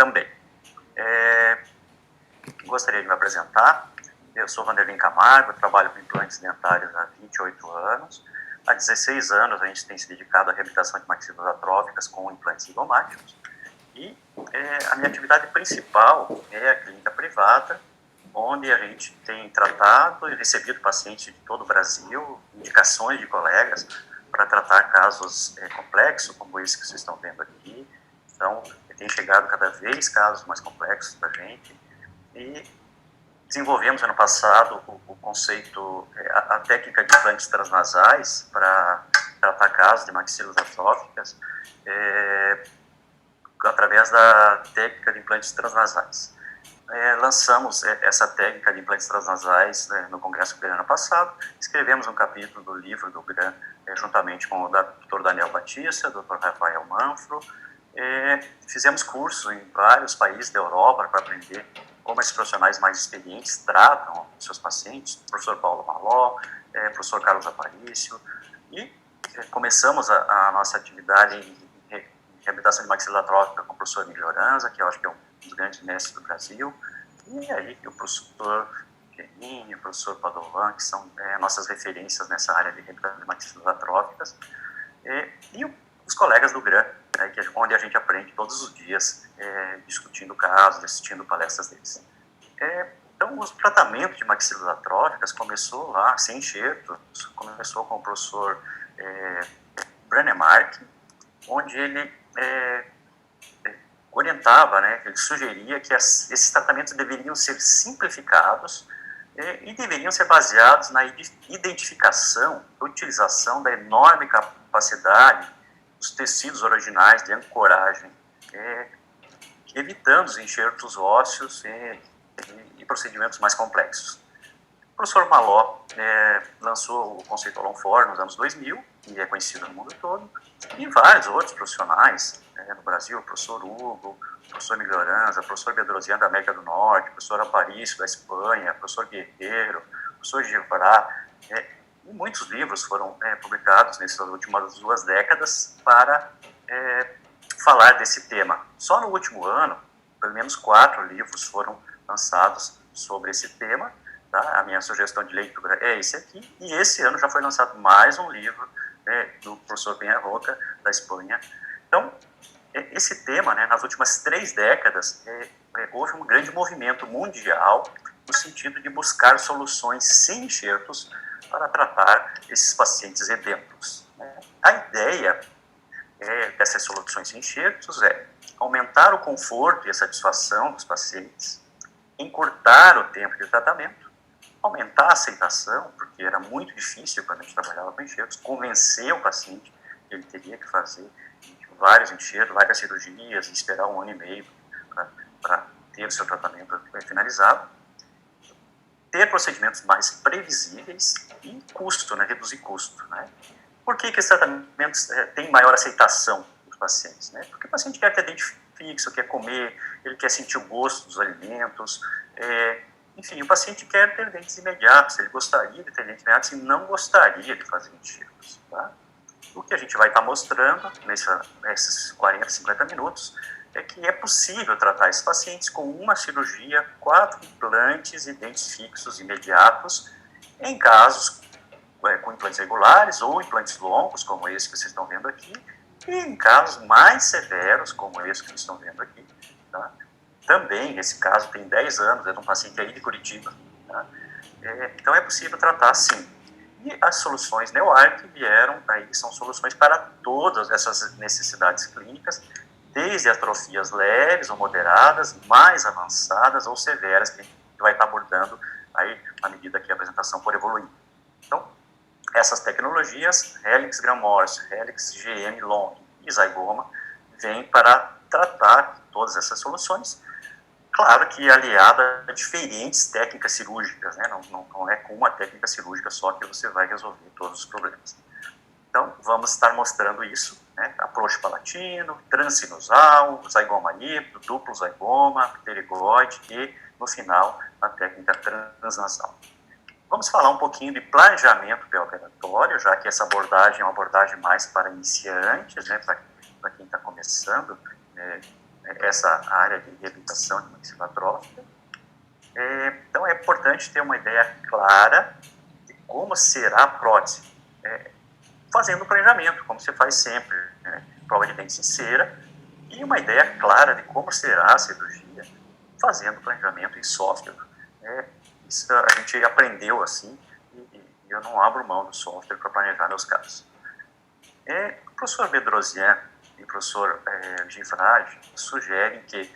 também. Gostaria de me apresentar. Eu sou Vanderlin Camargo, trabalho com implantes dentários há 28 anos. Há 16 anos a gente tem se dedicado à reabilitação de maxilas atróficas com implantes zigomáticos. E a minha atividade principal é a clínica privada, onde a gente tem tratado e recebido pacientes de todo o Brasil, indicações de colegas para tratar casos complexos, como esse que vocês estão vendo aqui. Então, tem chegado cada vez casos mais complexos para a gente. E desenvolvemos ano passado o conceito, a técnica de implantes transnasais para tratar casos de maxilas atróficas, através da técnica de implantes transnasais. Lançamos essa técnica de implantes transnasais no Congresso GRAN ano passado, escrevemos um capítulo do livro do GRAN juntamente com o Dr. Daniel Batista, Dr. Rafael Manfro, fizemos curso em vários países da Europa para aprender como esses profissionais mais experientes tratam seus pacientes, professor Paulo Maló, professor Carlos Aparício, e começamos a nossa atividade em reabilitação de maxila atrófica com o professor Emílio Oranza, que eu acho que é um dos grandes mestres do Brasil, e aí o professor Geninho, o professor Padovan, que são nossas referências nessa área de reabilitação de maxilas atróficas, e os colegas do GRAN, onde a gente aprende todos os dias, discutindo casos, assistindo palestras deles. Então, o tratamento de maxilas atróficas começou lá, sem enxertos, começou com o professor Brannemark, onde ele orientava, ele sugeria que esses tratamentos deveriam ser simplificados e deveriam ser baseados na identificação, utilização da enorme capacidade dos tecidos originais de ancoragem, evitando os enxertos ósseos e procedimentos mais complexos. O professor Maló lançou o conceito Alonfor nos anos 2000, e é conhecido no mundo todo, e vários outros profissionais no Brasil, o professor Hugo, o professor Emílio Oranza, o professor Bedrosian da América do Norte, o professor Aparício da Espanha, o professor Guerreiro, o professor Gevrá, e muitos livros foram publicados nessas últimas 2 décadas para falar desse tema. Só no último ano, pelo menos 4 livros foram lançados sobre esse tema. Tá? A minha sugestão de leitura é esse aqui, e esse ano já foi lançado mais um livro do professor Penha-Roca, da Espanha. Então, esse tema, nas últimas 3 décadas, houve um grande movimento mundial no sentido de buscar soluções sem enxertos para tratar esses pacientes edentos. A ideia dessas soluções sem enxertos é aumentar o conforto e a satisfação dos pacientes, encurtar o tempo de tratamento, aumentar a aceitação, porque era muito difícil quando a gente trabalhava com enxertos, convencer o paciente que ele teria que fazer vários enxertos, várias cirurgias, e esperar 1 ano e meio para ter o seu tratamento finalizado, ter procedimentos mais previsíveis e custo, reduzir custo. Por que esses tratamentos têm maior aceitação dos pacientes? Porque o paciente quer ter dente fixo, quer comer, ele quer sentir o gosto dos alimentos, enfim, o paciente quer ter dentes imediatos, ele gostaria de ter dentes imediatos e não gostaria de fazer enxertos. Tá? O que a gente vai estar mostrando nesses 40, 50 minutos é que é possível tratar esses pacientes com uma cirurgia, 4 implantes e dentes fixos imediatos, em casos com implantes regulares ou implantes longos, como esse que vocês estão vendo aqui, e em casos mais severos, como esse que vocês estão vendo aqui. Tá? Também, esse caso tem 10 anos, é de um paciente aí de Curitiba. Tá? Então, é possível tratar sim. E as soluções NeoArc vieram, são soluções para todas essas necessidades clínicas, desde atrofias leves ou moderadas, mais avançadas ou severas, que a gente vai estar abordando aí à medida que a apresentação for evoluindo. Então, essas tecnologias, Helix Gram-Morse, Helix GM Long e Zygoma, vêm para tratar todas essas soluções, claro que aliada a diferentes técnicas cirúrgicas, não é com uma técnica cirúrgica só que você vai resolver todos os problemas. Então, vamos estar mostrando isso, approach palatino, transinusal, zygoma híbrido, duplo zygoma, pterigoide e, no final, a técnica transnasal. Vamos falar um pouquinho de planejamento pré-operatório, já que essa abordagem é uma abordagem mais para iniciantes, para quem está começando essa área de reabilitação de maxila atrófica. Então, é importante ter uma ideia clara de como será a prótese, fazendo o planejamento, como você faz sempre, né? Prova de dente em cera, e uma ideia clara de como será a cirurgia, fazendo o planejamento em software. Isso a gente aprendeu assim, e eu não abro mão do software para planejar meus casos. O professor Bedrosian e o professor Gifrage sugerem que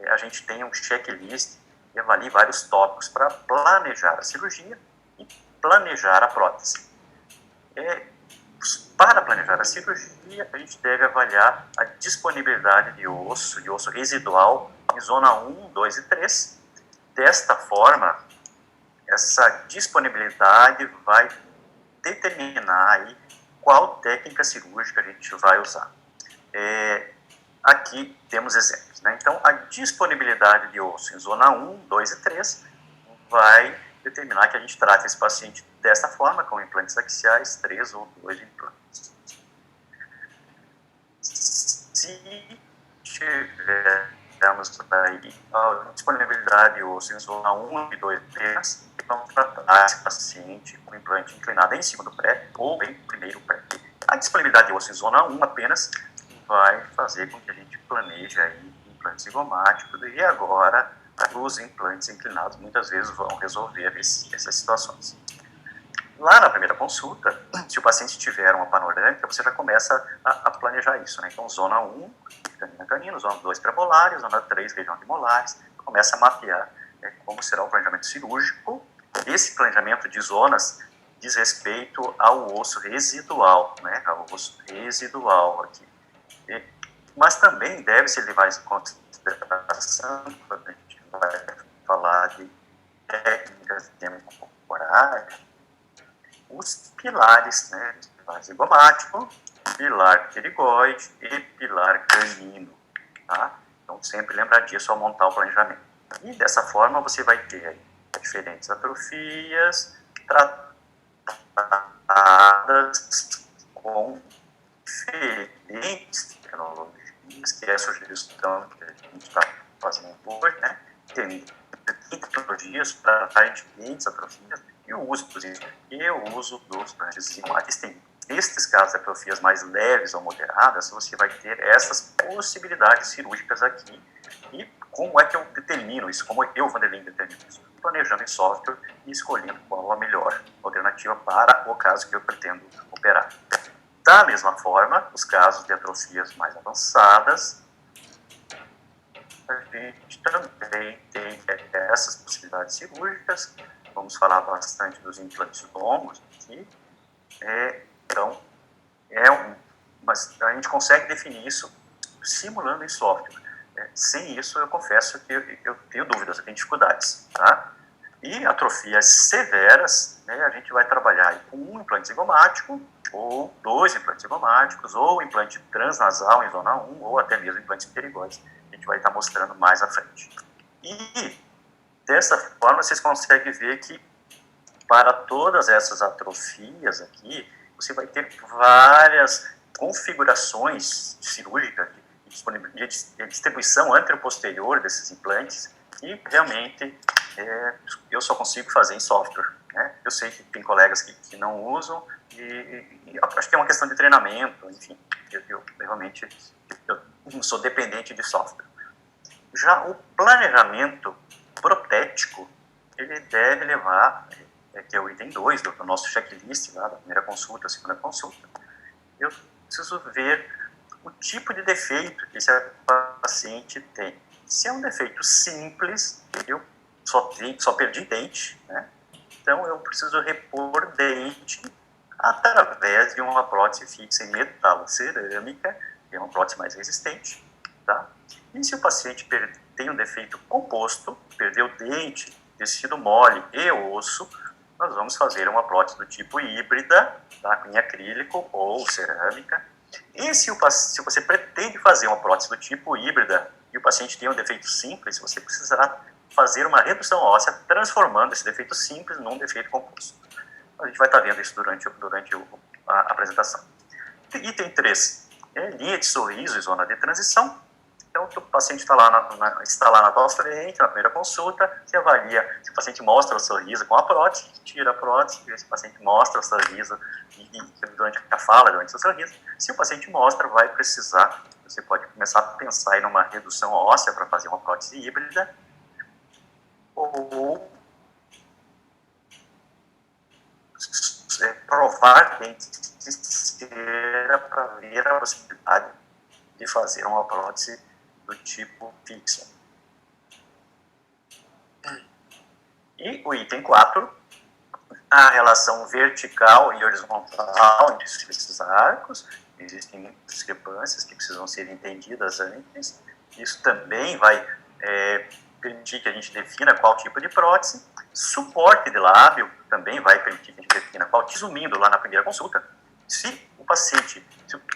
a gente tenha um checklist e avalie vários tópicos para planejar a cirurgia e planejar a prótese. Para planejar a cirurgia, a gente deve avaliar a disponibilidade de osso residual em zona 1, 2 e 3. Desta forma, essa disponibilidade vai determinar aí qual técnica cirúrgica a gente vai usar. Aqui temos exemplos, né? Então, a disponibilidade de osso em zona 1, 2 e 3 vai determinar que a gente trate esse paciente desta forma, com implantes axiais, 3 ou 2 implantes. Se tivermos aí a disponibilidade de osso em zona 1 e 2 e 3, vamos tratar esse paciente com implante inclinado em cima do pré ou em primeiro pré. A disponibilidade de osso em zona 1 apenas vai fazer com que a gente planeje aí implantes zigomáticos, e agora os implantes inclinados muitas vezes vão resolver essas situações. Lá na primeira consulta, se o paciente tiver uma panorâmica, você já começa a planejar isso, né? Então, zona 1, canino, zona 2, pré-molares, zona 3, região de molares, começa a mapear como será o planejamento cirúrgico. Esse planejamento de zonas diz respeito ao osso residual, né? Ao osso residual aqui. Mas também deve-se levar em consideração, quando a gente vai falar de técnicas temporárias, os pilares, né? Pilar zigomático, pilar pterigoide e pilar canino, tá? Então, sempre lembrar disso ao montar o planejamento. E dessa forma, você vai ter aí diferentes atrofias tratadas com diferentes tecnologias, que é a sugestão que a gente está fazendo hoje, né? Tem tecnologias para tratar diferentes atrofias e o uso dos implantes zigomáticos. Tem nestes casos de atrofias mais leves ou moderadas, você vai ter essas possibilidades cirúrgicas aqui. E como é que eu determino isso? Como eu, Vanderlei, determino isso? Planejando em software e escolhendo qual a melhor alternativa para o caso que eu pretendo operar. Da mesma forma, os casos de atrofias mais avançadas, a gente também tem essas possibilidades cirúrgicas. Vamos falar bastante dos implantes longos aqui. Então, mas a gente consegue definir isso simulando em software. Sem isso, eu confesso que eu tenho dúvidas, eu tenho dificuldades, tá? E atrofias severas, né, a gente vai trabalhar com um implante zigomático, ou 2 implantes zigomáticos, ou implante transnasal em zona 1, ou até mesmo implantes pterigoides. A gente vai estar mostrando mais à frente. E, dessa forma, vocês conseguem ver que, para todas essas atrofias aqui, você vai ter várias configurações cirúrgicas de distribuição anteroposterior desses implantes, e realmente eu só consigo fazer em software, né? Eu sei que tem colegas que não usam, e acho que é uma questão de treinamento, enfim, eu realmente não sou dependente de software. Já o planejamento protético, ele deve levar, que é o item 2 do nosso checklist, lá da primeira consulta, segunda consulta, eu preciso ver o tipo de defeito que esse paciente tem. Se é um defeito simples, eu só perdi dente, né? Então eu preciso repor dente através de uma prótese fixa em metalocerâmica, que é uma prótese mais resistente, tá? E se o paciente tem um defeito composto, perdeu dente, tecido mole e osso, nós vamos fazer uma prótese do tipo híbrida, tá? Em acrílico ou cerâmica. E se você pretende fazer uma prótese do tipo híbrida e o paciente tem um defeito simples, você precisará fazer uma redução óssea, transformando esse defeito simples num defeito composto. A gente vai estar vendo isso durante a apresentação. Item 3, linha de sorriso e zona de transição. Então, o paciente está lá na tua frente, na primeira consulta, você avalia se o paciente mostra o sorriso com a prótese, tira a prótese, se o paciente mostra o sorriso durante a fala, durante o sorriso. Se o paciente mostra, vai precisar, você pode começar a pensar em uma redução óssea para fazer uma prótese híbrida, ou provar dentes de cera para ver a possibilidade de fazer uma prótese do tipo fixa. E o item 4, a relação vertical e horizontal entre esses arcos. Existem discrepâncias que precisam ser entendidas antes. Isso também vai permitir que a gente defina qual tipo de prótese. Suporte de lábio também vai permitir que a gente defina qual. Resumindo lá na primeira consulta, se o paciente,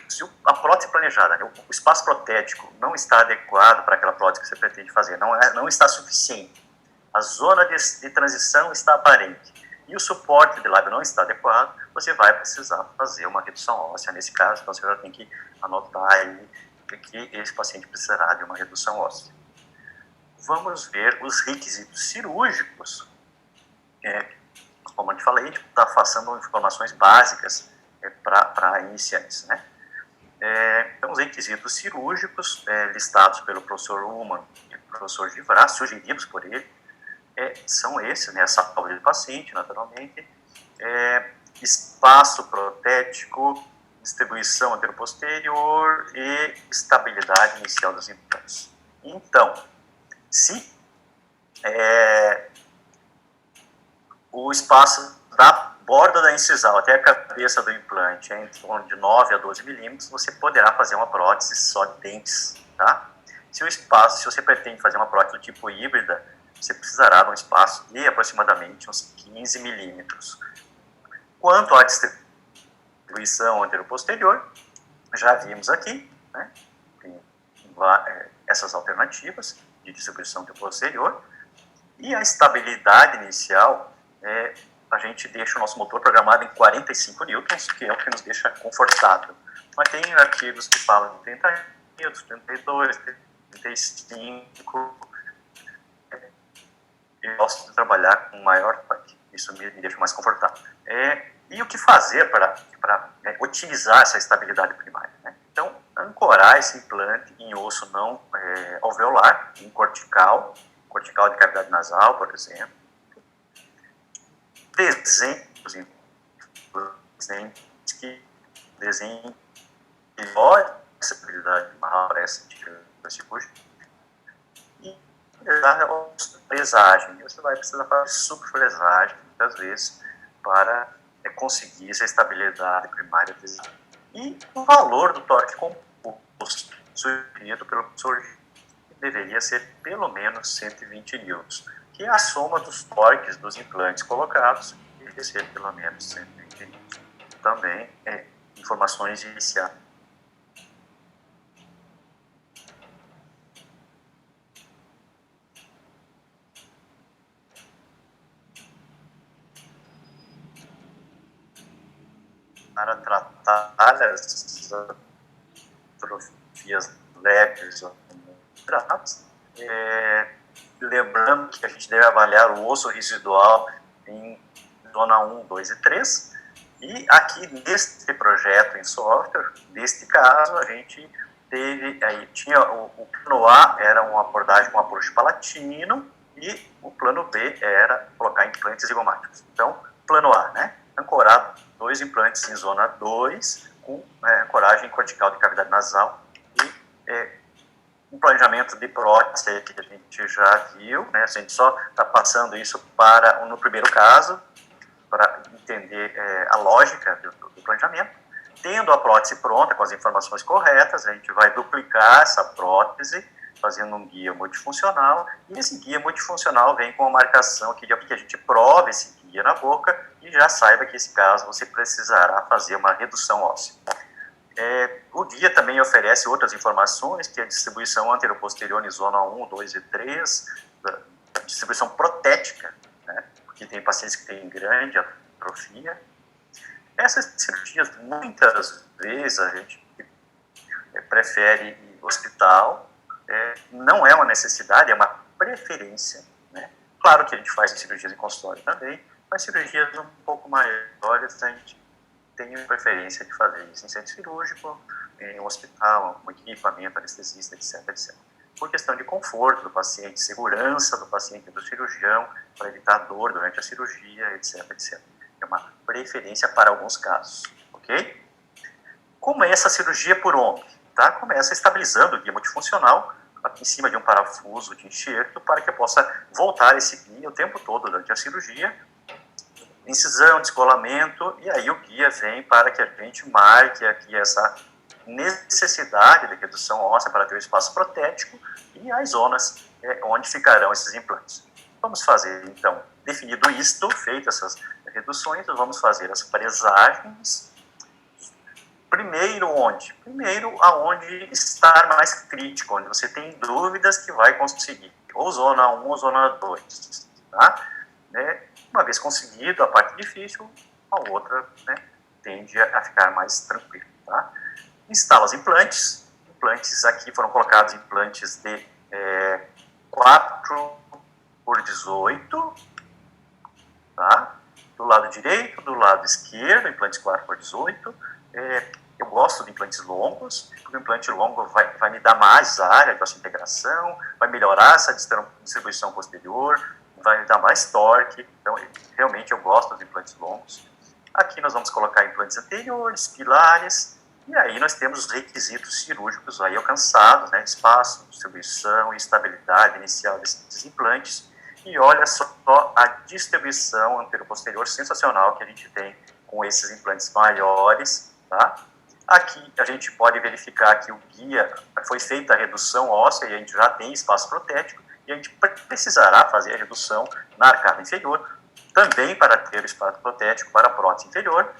se a prótese planejada, né, o espaço protético não está adequado para aquela prótese que você pretende fazer, não está suficiente, a zona de transição está aparente e o suporte de lábio não está adequado, você vai precisar fazer uma redução óssea nesse caso. Então você já tem que anotar aí que esse paciente precisará de uma redução óssea. Vamos ver os requisitos cirúrgicos. Como eu te falei, a gente está passando informações básicas para iniciantes, né? Então, os requisitos cirúrgicos listados pelo professor Ullmann e professor Givrat, sugeridos por ele, são esses, né? Saúde do paciente, naturalmente, espaço protético, distribuição anteroposterior e estabilidade inicial dos implantes. Então, se o espaço da borda da incisal até a cabeça do implante é em torno de 9 a 12 milímetros, você poderá fazer uma prótese só de dentes, tá? Se você pretende fazer uma prótese do tipo híbrida, você precisará de um espaço de aproximadamente uns 15 milímetros. Quanto à distribuição anteroposterior, já vimos aqui, né, essas alternativas de distribuição anteroposterior, e a estabilidade inicial, a gente deixa o nosso motor programado em 45 newtons, que é o que nos deixa confortável. Mas tem artigos que falam de 30 newtons, 32, 35. Eu gosto de trabalhar com maior torque, isso me deixa mais confortável. E o que fazer para otimizar essa estabilidade primária, né? Então, ancorar esse implante em osso não alveolar, em cortical de cavidade nasal, por exemplo. Desenho melhor essa estabilidade primária para essa cirúrgica. E fresagem. Você vai precisar fazer subfresagem, muitas vezes, para conseguir essa estabilidade primária. E o valor do torque composto sugerido pelo professor deveria ser pelo menos 120 newtons, que é a soma dos torques dos implantes colocados, deveria ser pelo menos 120 newtons. Também informações iniciais. Para tratar as atrofias leves ou graves, lembrando que a gente deve avaliar o osso residual em zona 1, 2 e 3, e aqui neste projeto em software, neste caso, a gente tinha o plano A era uma abordagem com approach palatino, e o plano B era colocar implantes zigomáticos. Então, plano A, né? Ancorar 2 implantes em zona 2, com ancoragem cortical de cavidade nasal, e um planejamento de prótese que a gente já viu, né? A gente só está passando isso no primeiro caso, para entender a lógica do planejamento. Tendo a prótese pronta, com as informações corretas, a gente vai duplicar essa prótese, fazendo um guia multifuncional, e esse guia multifuncional vem com a marcação aqui de que a gente prove esse guia na boca e já saiba que, nesse caso, você precisará fazer uma redução óssea. O guia também oferece outras informações, que é a distribuição anteroposterior em zona 1, 2 e 3, a distribuição protética, né, porque tem pacientes que têm grande atrofia. Essas cirurgias, muitas vezes, a gente prefere ir ao hospital, não é uma necessidade, é uma preferência, né? Claro que a gente faz cirurgias em consultório também, mas cirurgias um pouco maiores a gente tem preferência de fazer isso em centro cirúrgico, em um hospital, um equipamento, anestesista, etc, etc. Por questão de conforto do paciente, segurança do paciente e do cirurgião, para evitar dor durante a cirurgia, etc, etc. É uma preferência para alguns casos, ok? Como é essa cirurgia por onde? Tá? Começa estabilizando o guia multifuncional em cima de um parafuso de enxerto para que eu possa voltar esse guia o tempo todo durante a cirurgia, incisão, descolamento, e aí o guia vem para que a gente marque aqui essa necessidade de redução óssea para ter o espaço protético e as zonas onde ficarão esses implantes. Vamos fazer, então, definido isto, feitas essas reduções, vamos fazer as presagens. Primeiro onde? Primeiro aonde está mais crítico, onde você tem dúvidas que vai conseguir, ou zona 1 ou zona 2, tá? Uma vez conseguido a parte difícil, a outra, né, tende a ficar mais tranquilo, tá? Instala os implantes. Implantes aqui foram colocados implantes de 4 por 18, tá? Do lado direito, do lado esquerdo, implantes 4 por 18. Eu gosto de implantes longos, porque o implante longo vai me dar mais área de integração, vai melhorar essa distribuição posterior, vai me dar mais torque. Então, realmente eu gosto dos implantes longos. Aqui nós vamos colocar implantes anteriores, pilares, e aí nós temos os requisitos cirúrgicos aí alcançados, né? Espaço, distribuição e estabilidade inicial desses implantes. E olha só a distribuição anteroposterior sensacional que a gente tem com esses implantes maiores, tá? Aqui a gente pode verificar que o guia foi feita a redução óssea e a gente já tem espaço protético, e a gente precisará fazer a redução na arcada inferior, também para ter o espaço protético para a prótese inferior.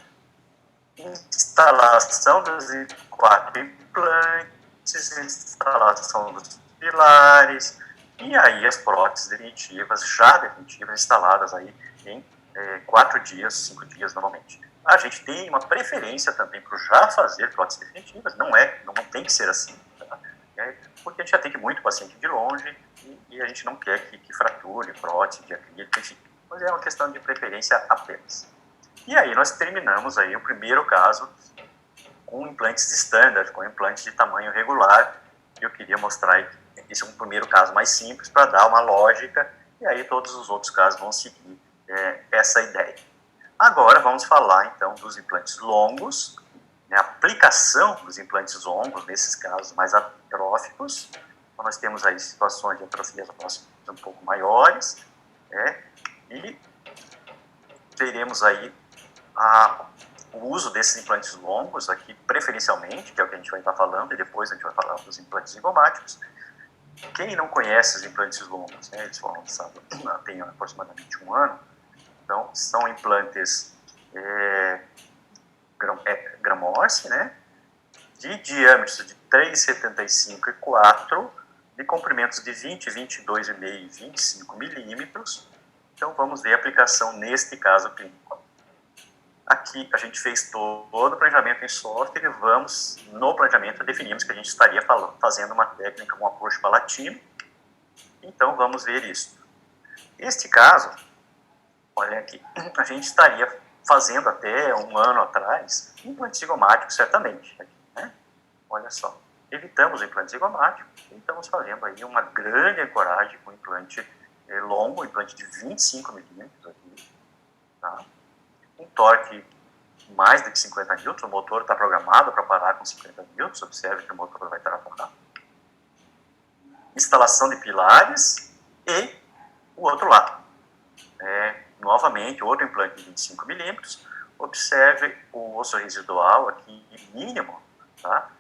Instalação dos 4 implantes, instalação dos pilares, e aí as próteses definitivas, já definitivas, instaladas aí em 4 dias, 5 dias normalmente. A gente tem uma preferência também para já fazer próteses definitivas, não tem que ser assim, tá? Porque a gente atende muito paciente de longe e a gente não quer que frature prótese de acrílico, enfim, mas é uma questão de preferência apenas. E aí nós terminamos aí o primeiro caso com implantes standard, com implantes de tamanho regular. Eu queria mostrar aí, esse é um primeiro caso mais simples para dar uma lógica, e aí todos os outros casos vão seguir essa ideia. Agora vamos falar então dos implantes longos, né, a aplicação dos implantes longos nesses casos mais atróficos. Então nós temos aí situações de atrofias ósseas um pouco maiores, e teremos aí o uso desses implantes longos aqui, preferencialmente, que é o que a gente vai estar falando, e depois a gente vai falar dos implantes zigomáticos. Quem não conhece os implantes longos, né, eles foram lançados tem aproximadamente 1 ano, então são implantes Gram-Morse, né, de diâmetros de 3,75 e 4, de comprimentos de 20, 22,5 e 25 milímetros. Então vamos ver a aplicação neste caso clínico. Aqui a gente fez todo o planejamento em software e no planejamento definimos que a gente estaria fazendo uma técnica, um approach palatino. Então vamos ver isso. Este caso, olha aqui, a gente estaria fazendo até 1 ano atrás implante zigomático, certamente. Aqui, né? Olha só, evitamos o implante zigomático e estamos fazendo aí uma grande ancoragem com implante longo, implante de 25 milímetros aqui, tá? Um torque mais de 50 newtons, o motor está programado para parar com 50 newtons, observe que o motor vai travar. Instalação de pilares e o outro lado. Novamente, outro implante de 25 milímetros, observe o osso residual aqui mínimo, tá?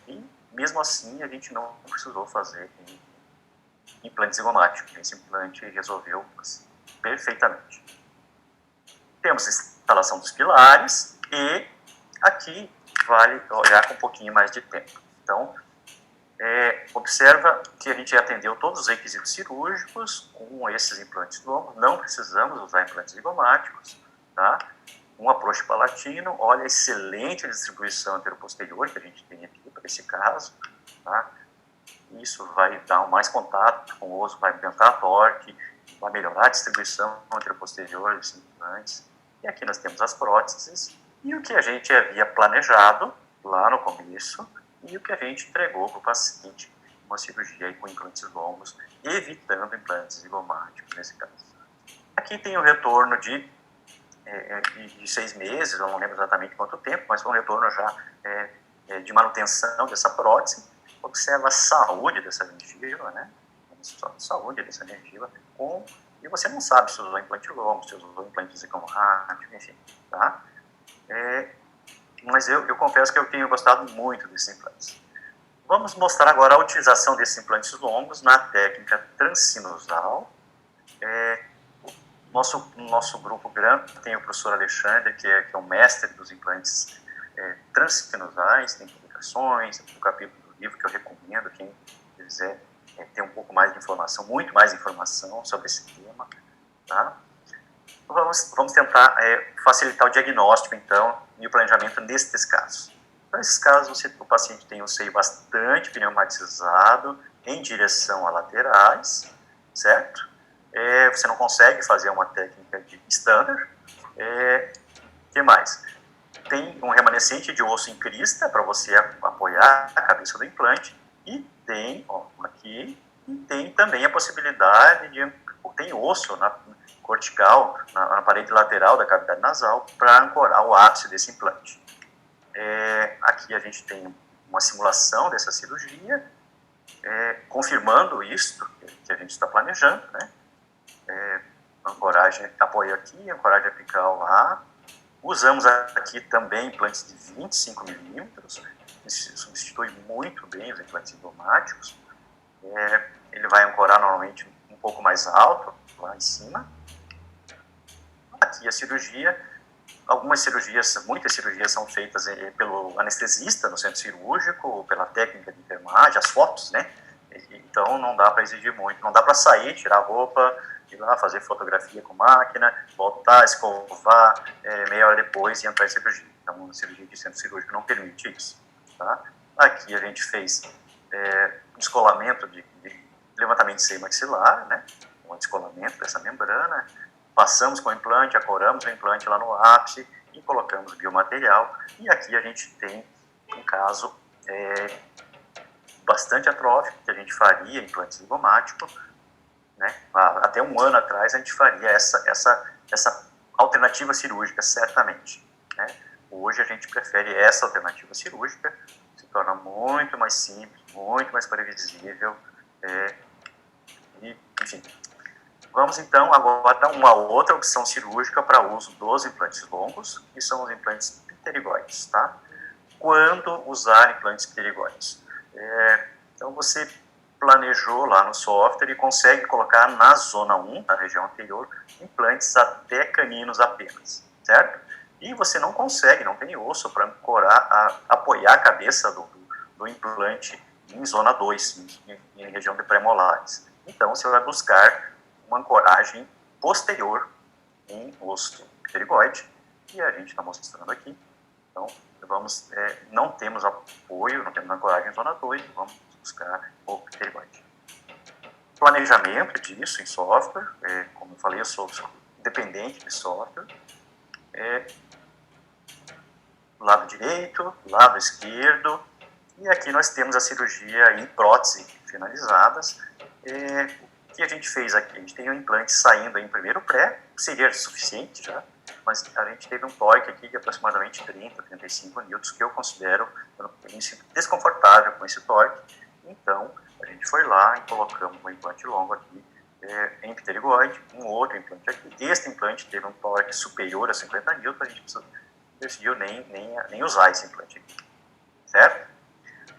E mesmo assim a gente não precisou fazer implante zigomático, esse implante resolveu assim, perfeitamente. Temos instalação dos pilares e aqui vale olhar com um pouquinho mais de tempo. Então, observa que a gente atendeu todos os requisitos cirúrgicos com esses implantes longos, não precisamos usar implantes zigomáticos, tá? Um approach palatino, olha a excelente distribuição anteroposterior que a gente tem aqui para esse caso, tá? Isso vai dar mais contato com o osso, vai aumentar a torque, vai melhorar a distribuição entre o posterior e os implantes. E aqui nós temos as próteses e o que a gente havia planejado lá no começo e o que a gente entregou para o paciente, uma cirurgia aí com implantes longos, evitando implantes zigomáticos nesse caso. Aqui tem o retorno de 6 meses, eu não lembro exatamente quanto tempo, mas foi um retorno já de manutenção dessa prótese. Observa a saúde dessa gengiva, né? A saúde dessa gengiva, e você não sabe se usou implante longo, se usou implante zigomático, enfim, tá? Mas eu confesso que eu tenho gostado muito desses implantes. Vamos mostrar agora a utilização desses implantes longos na técnica transsinusal. Nosso grupo grande tem o professor Alexandre, que é o mestre dos implantes transsinusais, tem publicações, tem um capítulo do livro que eu recomendo, quem quiser ter um pouco mais de informação, muito mais informação sobre esse tema, tá? Vamos tentar facilitar o diagnóstico, então, e o planejamento nesses casos. Nesses casos, o paciente tem um seio bastante pneumatizado em direção a laterais, certo? Você não consegue fazer uma técnica de standard. O que mais? Tem um remanescente de osso em crista para você apoiar a cabeça do implante e tem, aqui, e tem também a possibilidade tem osso cortical, na parede lateral da cavidade nasal, para ancorar o ápice desse implante. Aqui a gente tem uma simulação dessa cirurgia, confirmando isto que a gente está planejando, né? Ancoragem, apoio aqui, ancoragem apical lá. Usamos aqui também implantes de 25 milímetros, isso substitui muito bem os implantes zigomáticos. Ele vai ancorar normalmente um pouco mais alto, lá em cima. Aqui a cirurgia, muitas cirurgias são feitas pelo anestesista no centro cirúrgico, pela técnica de enfermagem, as fotos, né? Então não dá para exigir muito, não dá para sair, tirar a roupa, ir lá fazer fotografia com máquina, voltar, escovar, meia hora depois e entrar em cirurgia. Então, uma cirurgia de centro cirúrgico não permite isso. Tá? Aqui a gente fez descolamento de levantamento de seio maxilar, né? Um descolamento dessa membrana, passamos com o implante, acoramos o implante lá no ápice e colocamos biomaterial. E aqui a gente tem um caso bastante atrófico, que a gente faria implante zigomático, né? Até um ano atrás a gente faria essa alternativa cirúrgica, certamente, né? Hoje a gente prefere essa alternativa cirúrgica, se torna muito mais simples, muito mais previsível, enfim. Vamos então agora a uma outra opção cirúrgica para uso dos implantes longos, que são os implantes pterigoides, tá? Quando usar implantes pterigoides? Então você planejou lá no software e consegue colocar na zona 1, na região anterior, implantes até caninos apenas, certo? E você não consegue, não tem osso para ancorar, apoiar a cabeça do implante em zona 2, em região de pré-molares. Então você vai buscar uma ancoragem posterior em osso pterigoide, e a gente está mostrando aqui. Então, não temos apoio, não temos ancoragem em zona 2, vamos buscar o pterigoide. Planejamento disso em software, como eu falei, eu sou dependente de software. Lado direito, lado esquerdo, e aqui nós temos a cirurgia em prótese finalizadas. O que a gente fez aqui? A gente tem um implante saindo em primeiro pré, seria suficiente já, mas a gente teve um torque aqui de aproximadamente 30, 35 newtons, que eu considero, eu me sinto desconfortável com esse torque. Então, a gente foi lá e colocamos um implante longo aqui, em pterigoide, um outro implante aqui. Este implante teve um torque superior a 50 newtons, a gente decidiu nem usar esse implante aqui, certo?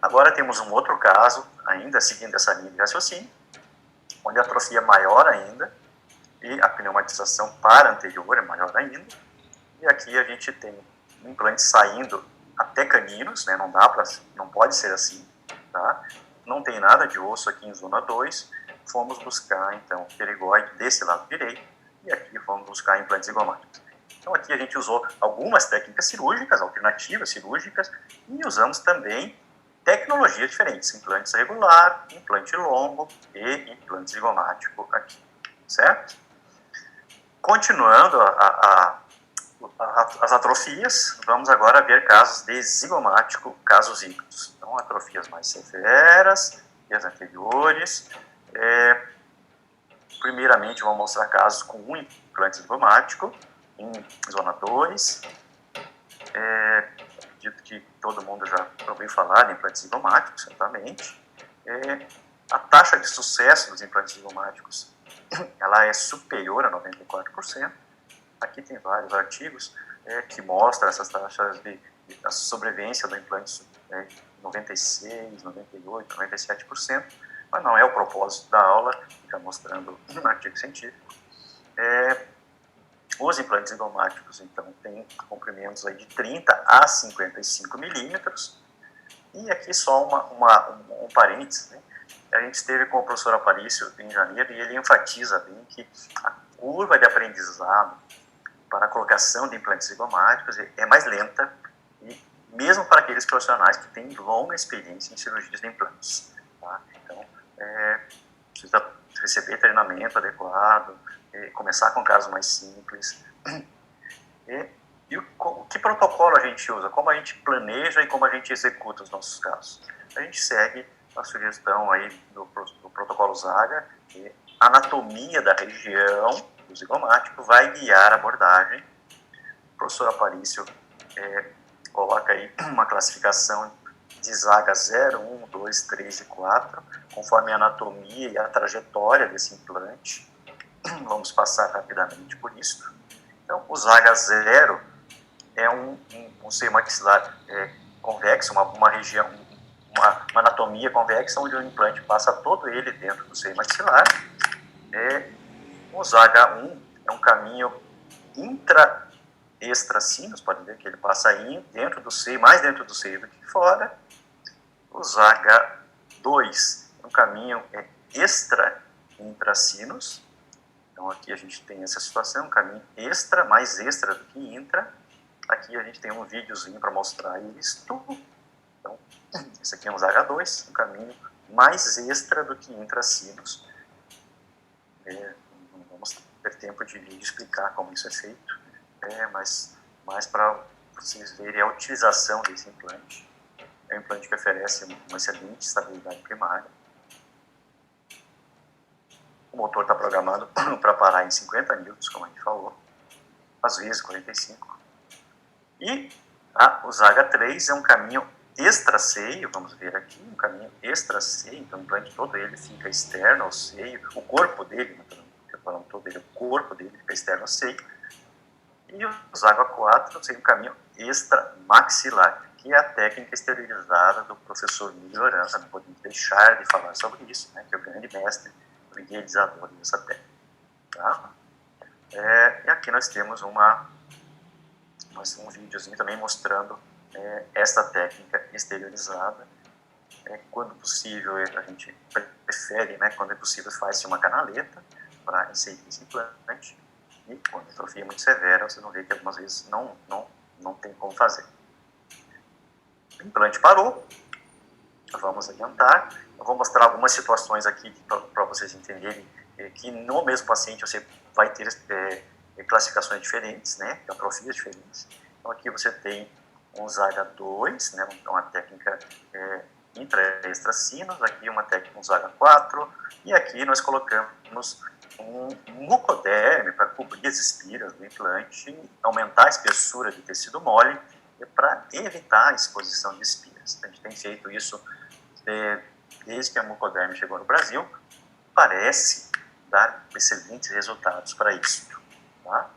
Agora temos um outro caso, ainda seguindo essa linha de raciocínio, onde a atrofia é maior ainda, e a pneumatização para anterior é maior ainda, e aqui a gente tem um implante saindo até caninos, né? Não pode ser assim, tá? Não tem nada de osso aqui em zona 2, fomos buscar, então, pterigoide desse lado direito, e aqui fomos buscar implantes zigomáticos. Então aqui a gente usou algumas técnicas cirúrgicas, alternativas cirúrgicas, e usamos também tecnologias diferentes, implantes regular, implante longo e implante zigomático aqui, certo? Continuando as atrofias, vamos agora ver casos de zigomático, casos híbridos. Então, atrofias mais severas que as anteriores. Primeiramente, vamos mostrar casos com um implante zigomático em zona 2. Acredito que todo mundo já ouviu falar de implantes zigomáticos, certamente. A taxa de sucesso dos implantes zigomáticos ela é superior a 94%. Aqui tem vários artigos que mostram essas taxas de sobrevivência do implante 96%, 98%, 97%, mas não é o propósito da aula, ficar mostrando um artigo científico. Os implantes zigomáticos, então, têm comprimentos aí de 30 a 55 milímetros. E aqui só um parênteses, né? A gente esteve com o professor Aparício em janeiro e ele enfatiza bem que a curva de aprendizado para a colocação de implantes zigomáticos é mais lenta, e mesmo para aqueles profissionais que têm longa experiência em cirurgias de implantes. Tá? Então, precisa receber treinamento adequado, começar com casos mais simples. E que protocolo a gente usa? Como a gente planeja e como a gente executa os nossos casos? A gente segue a sugestão aí do protocolo Zaga, que a anatomia da região do zigomático vai guiar a abordagem. O professor Aparício coloca aí uma classificação de Zaga 0, 1, 2, 3 e 4, conforme a anatomia e a trajetória desse implante. Vamos passar rapidamente por isso. Então, o Zaga 0 é um seio maxilar convexo, uma região, uma anatomia convexa, onde o implante passa todo ele dentro do seio maxilar. O Zaga 1 é um caminho intra-extracinos, pode ver que ele passa dentro do seio, mais dentro do seio do que fora. O Zaga 2 é um caminho extra-intracinos. Então, aqui a gente tem essa situação, um caminho extra, mais extra do que intra. Aqui a gente tem um videozinho para mostrar isto. Então, esse aqui é um Zaga 2, um caminho mais extra do que intracinos. Não vamos ter tempo de explicar como isso é feito, mas para vocês verem a utilização desse implante. É um implante que oferece uma excelente estabilidade primária. O motor está programado para parar em 50 newtons, como a gente falou, às vezes 45. E o Zaga 3 é um caminho extra-seio, vamos ver aqui, um caminho extra-seio, então o implante todo ele fica externo ao seio, o corpo dele, falando todo ele, o corpo dele fica externo ao seio. E o Zaga 4 seria um caminho extra-maxilar, que é a técnica esterilizada do professor Miguel Oranza, não podemos deixar de falar sobre isso, né, que é o grande mestre, o idealizador dessa técnica. Tá? E aqui nós temos um videozinho também mostrando esta técnica esterilizada. Quando possível, a gente prefere, né, quando é possível, faz-se uma canaleta para inserir esse implante. E quando a atrofia é muito severa, vocês vão ver que algumas vezes não tem como fazer. O implante parou. Vamos adiantar. Eu vou mostrar algumas situações aqui para vocês entenderem que no mesmo paciente você vai ter classificações diferentes, né, atrofias diferentes. Então aqui você tem um Zaga 2, né, uma técnica intra-extracinos, aqui uma técnica um Zaga 4, e aqui nós colocamos um mucoderme para cobrir as espiras do implante, aumentar a espessura de tecido mole para evitar a exposição de espiras. A gente tem feito isso desde que a mucoderme chegou no Brasil, parece dar excelentes resultados para isso. Tá?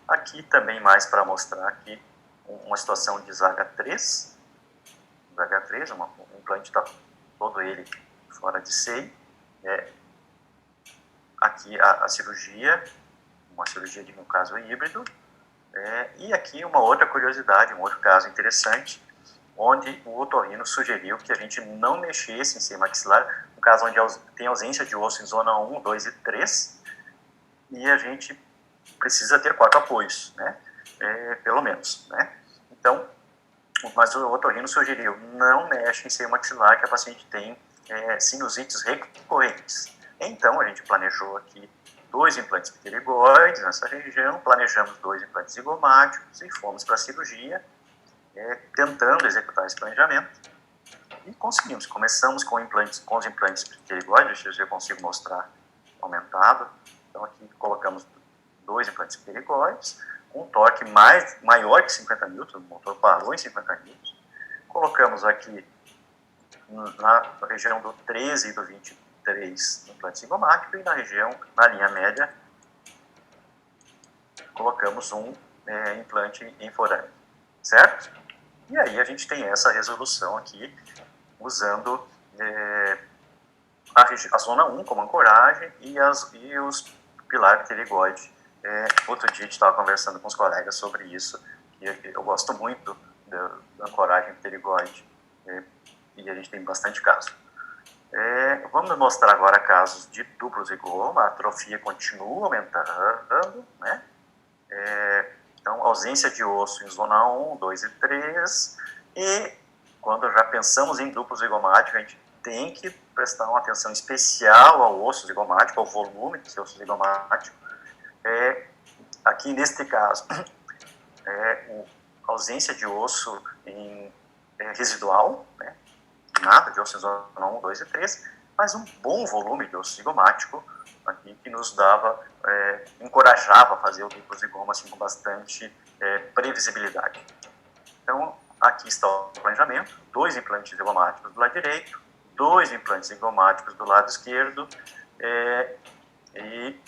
Aqui também mais para mostrar aqui uma situação de Zaga 3. Zaga 3, um implante está todo ele fora de seio. Aqui a cirurgia, uma cirurgia de, no caso, híbrido. E aqui uma outra curiosidade, um outro caso interessante, onde o otorrino sugeriu que a gente não mexesse em seio maxilar, no caso onde tem ausência de osso em zona 1, 2 e 3, e a gente precisa ter 4 apoios, né? Pelo menos, né? Então, mas o otorrino sugeriu, não mexe em seio maxilar, que a paciente tem sinusites recorrentes. Então, a gente planejou aqui 2 implantes pterigoides nessa região, planejamos 2 implantes zigomáticos e fomos para a cirurgia, tentando executar esse planejamento. E conseguimos. Começamos com os implantes pterigoides, deixa eu ver se eu consigo mostrar aumentado. Então, aqui colocamos 2 implantes pterigoides, com um torque maior que 50 N, o motor parou em 50 N. Colocamos aqui na região do 13 e do 23 implante zigomático e na linha média, colocamos um implante em forame, certo? E aí a gente tem essa resolução aqui, usando a zona 1 como ancoragem e os pilar pterigoide. Outro dia a gente estava conversando com os colegas sobre isso, e eu gosto muito da ancoragem pterigoide, e a gente tem bastante caso. Vamos mostrar agora casos de duplo zigoma, a atrofia continua aumentando, né? Então, ausência de osso em zona 1, 2 e 3, e quando já pensamos em duplo zigomático, a gente tem que prestar uma atenção especial ao osso zigomático, ao volume do seu osso zigomático. Aqui, neste caso, a ausência de osso residual, né? Nada de osso em zona 1, 2 e 3, mas um bom volume de osso zigomático aqui que nos dava, encorajava a fazer o duplo zigoma assim, com bastante previsibilidade. Então, aqui está o planejamento, 2 implantes zigomáticos do lado direito, 2 implantes zigomáticos do lado esquerdo, e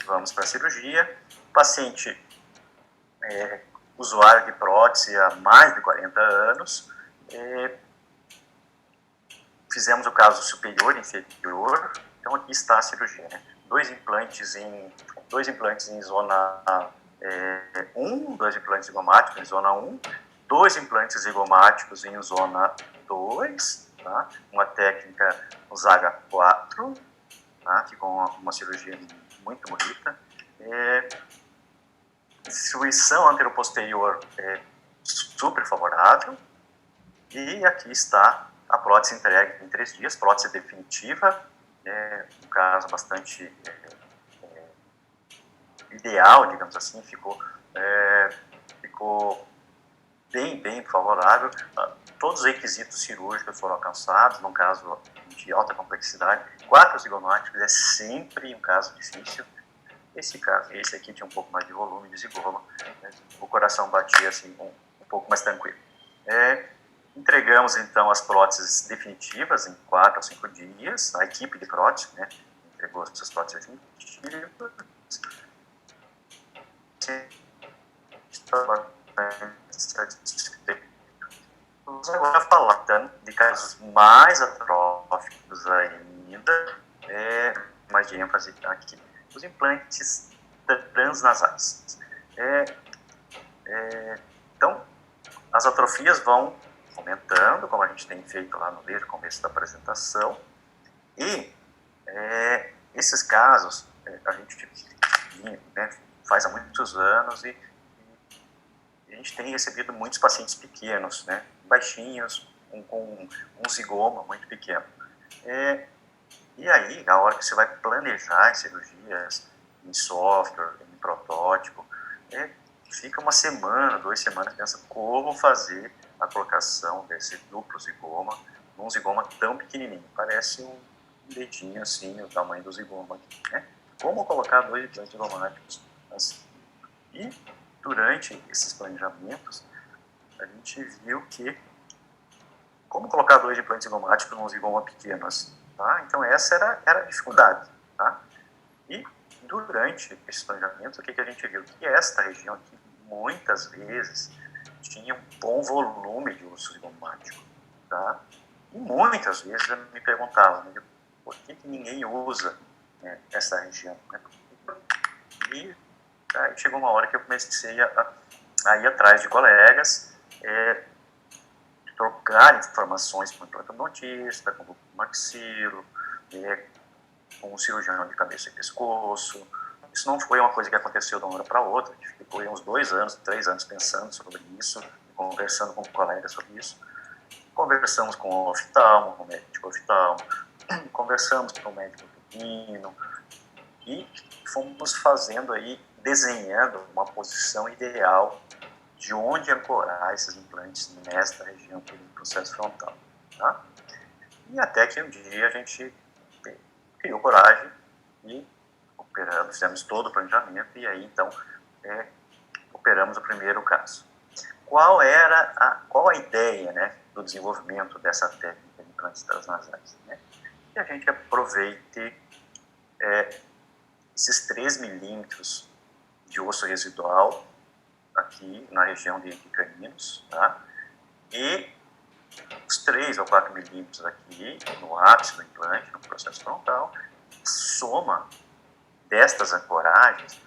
vamos para a cirurgia. O paciente usuário de prótese há mais de 40 anos, fizemos o caso superior e inferior, então aqui está a cirurgia, né? 2 implantes em zona 1, 2 implantes zigomáticos em zona 1, 2 implantes zigomáticos em zona 2, tá? Uma técnica Zaga 4, tá? Ficou uma cirurgia muito bonita. Distribuição anteroposterior super favorável, e aqui está a prótese entregue em 3 dias, prótese definitiva, um caso bastante ideal, digamos assim, ficou bem favorável. Todos os requisitos cirúrgicos foram alcançados, num caso de alta complexidade. 4 zigomáticos é sempre um caso difícil. Esse aqui tinha um pouco mais de volume de zigoma, né? O coração batia assim, um pouco mais tranquilo. Entregamos, então, as próteses definitivas em 4 a 5 dias, a equipe de prótese, né, entregou essas próteses definitivas. Vamos agora falar de casos mais atróficos ainda, mais de ênfase aqui, os implantes transnasais. Então, as atrofias vão aumentando, como a gente tem feito lá desde o começo da apresentação, e esses casos a gente faz há muitos anos e a gente tem recebido muitos pacientes pequenos, né, baixinhos, com um zigoma muito pequeno. E aí, na hora que você vai planejar as cirurgias em software, em protótipo, fica uma semana, 2 semanas pensando como fazer a colocação desse duplo zigoma num zigoma tão pequenininho. Parece um dedinho assim, o tamanho do zigoma aqui, né? Como colocar 2 implantes zigomáticos assim. E durante esses planejamentos, a gente viu que como colocar 2 implantes zigomáticos num zigoma pequeno assim, tá? Então essa era a dificuldade, tá? E durante esse planejamento, o que a gente viu? Que esta região aqui, muitas vezes, tinha um bom volume de osso zigomático, tá? E muitas vezes eu me perguntava, né, por que ninguém usa, né, essa região, né? E aí chegou uma hora que eu comecei a ir atrás de colegas, trocar informações com o implantodontista, com o maxilo, com o cirurgião de cabeça e pescoço. Isso não foi uma coisa que aconteceu de uma hora para outra, a gente ficou uns 2 anos, 3 anos pensando sobre isso, conversando com um colega sobre isso, conversamos com o oftalmo, com o médico oftalmo, conversamos com o médico pequeno e fomos fazendo aí, desenhando uma posição ideal de onde ancorar esses implantes nesta região aqui do processo frontal, tá? E até que um dia a gente criou coragem e operamos, fizemos todo o planejamento e aí então operamos o primeiro caso. Qual a ideia, né, do desenvolvimento dessa técnica de implantes transnasais? Né? Que a gente aproveite esses 3 milímetros de osso residual aqui na região de caninos, tá? E os 3 ou 4 milímetros aqui no ápice do implante, no processo frontal, soma destas ancoragens.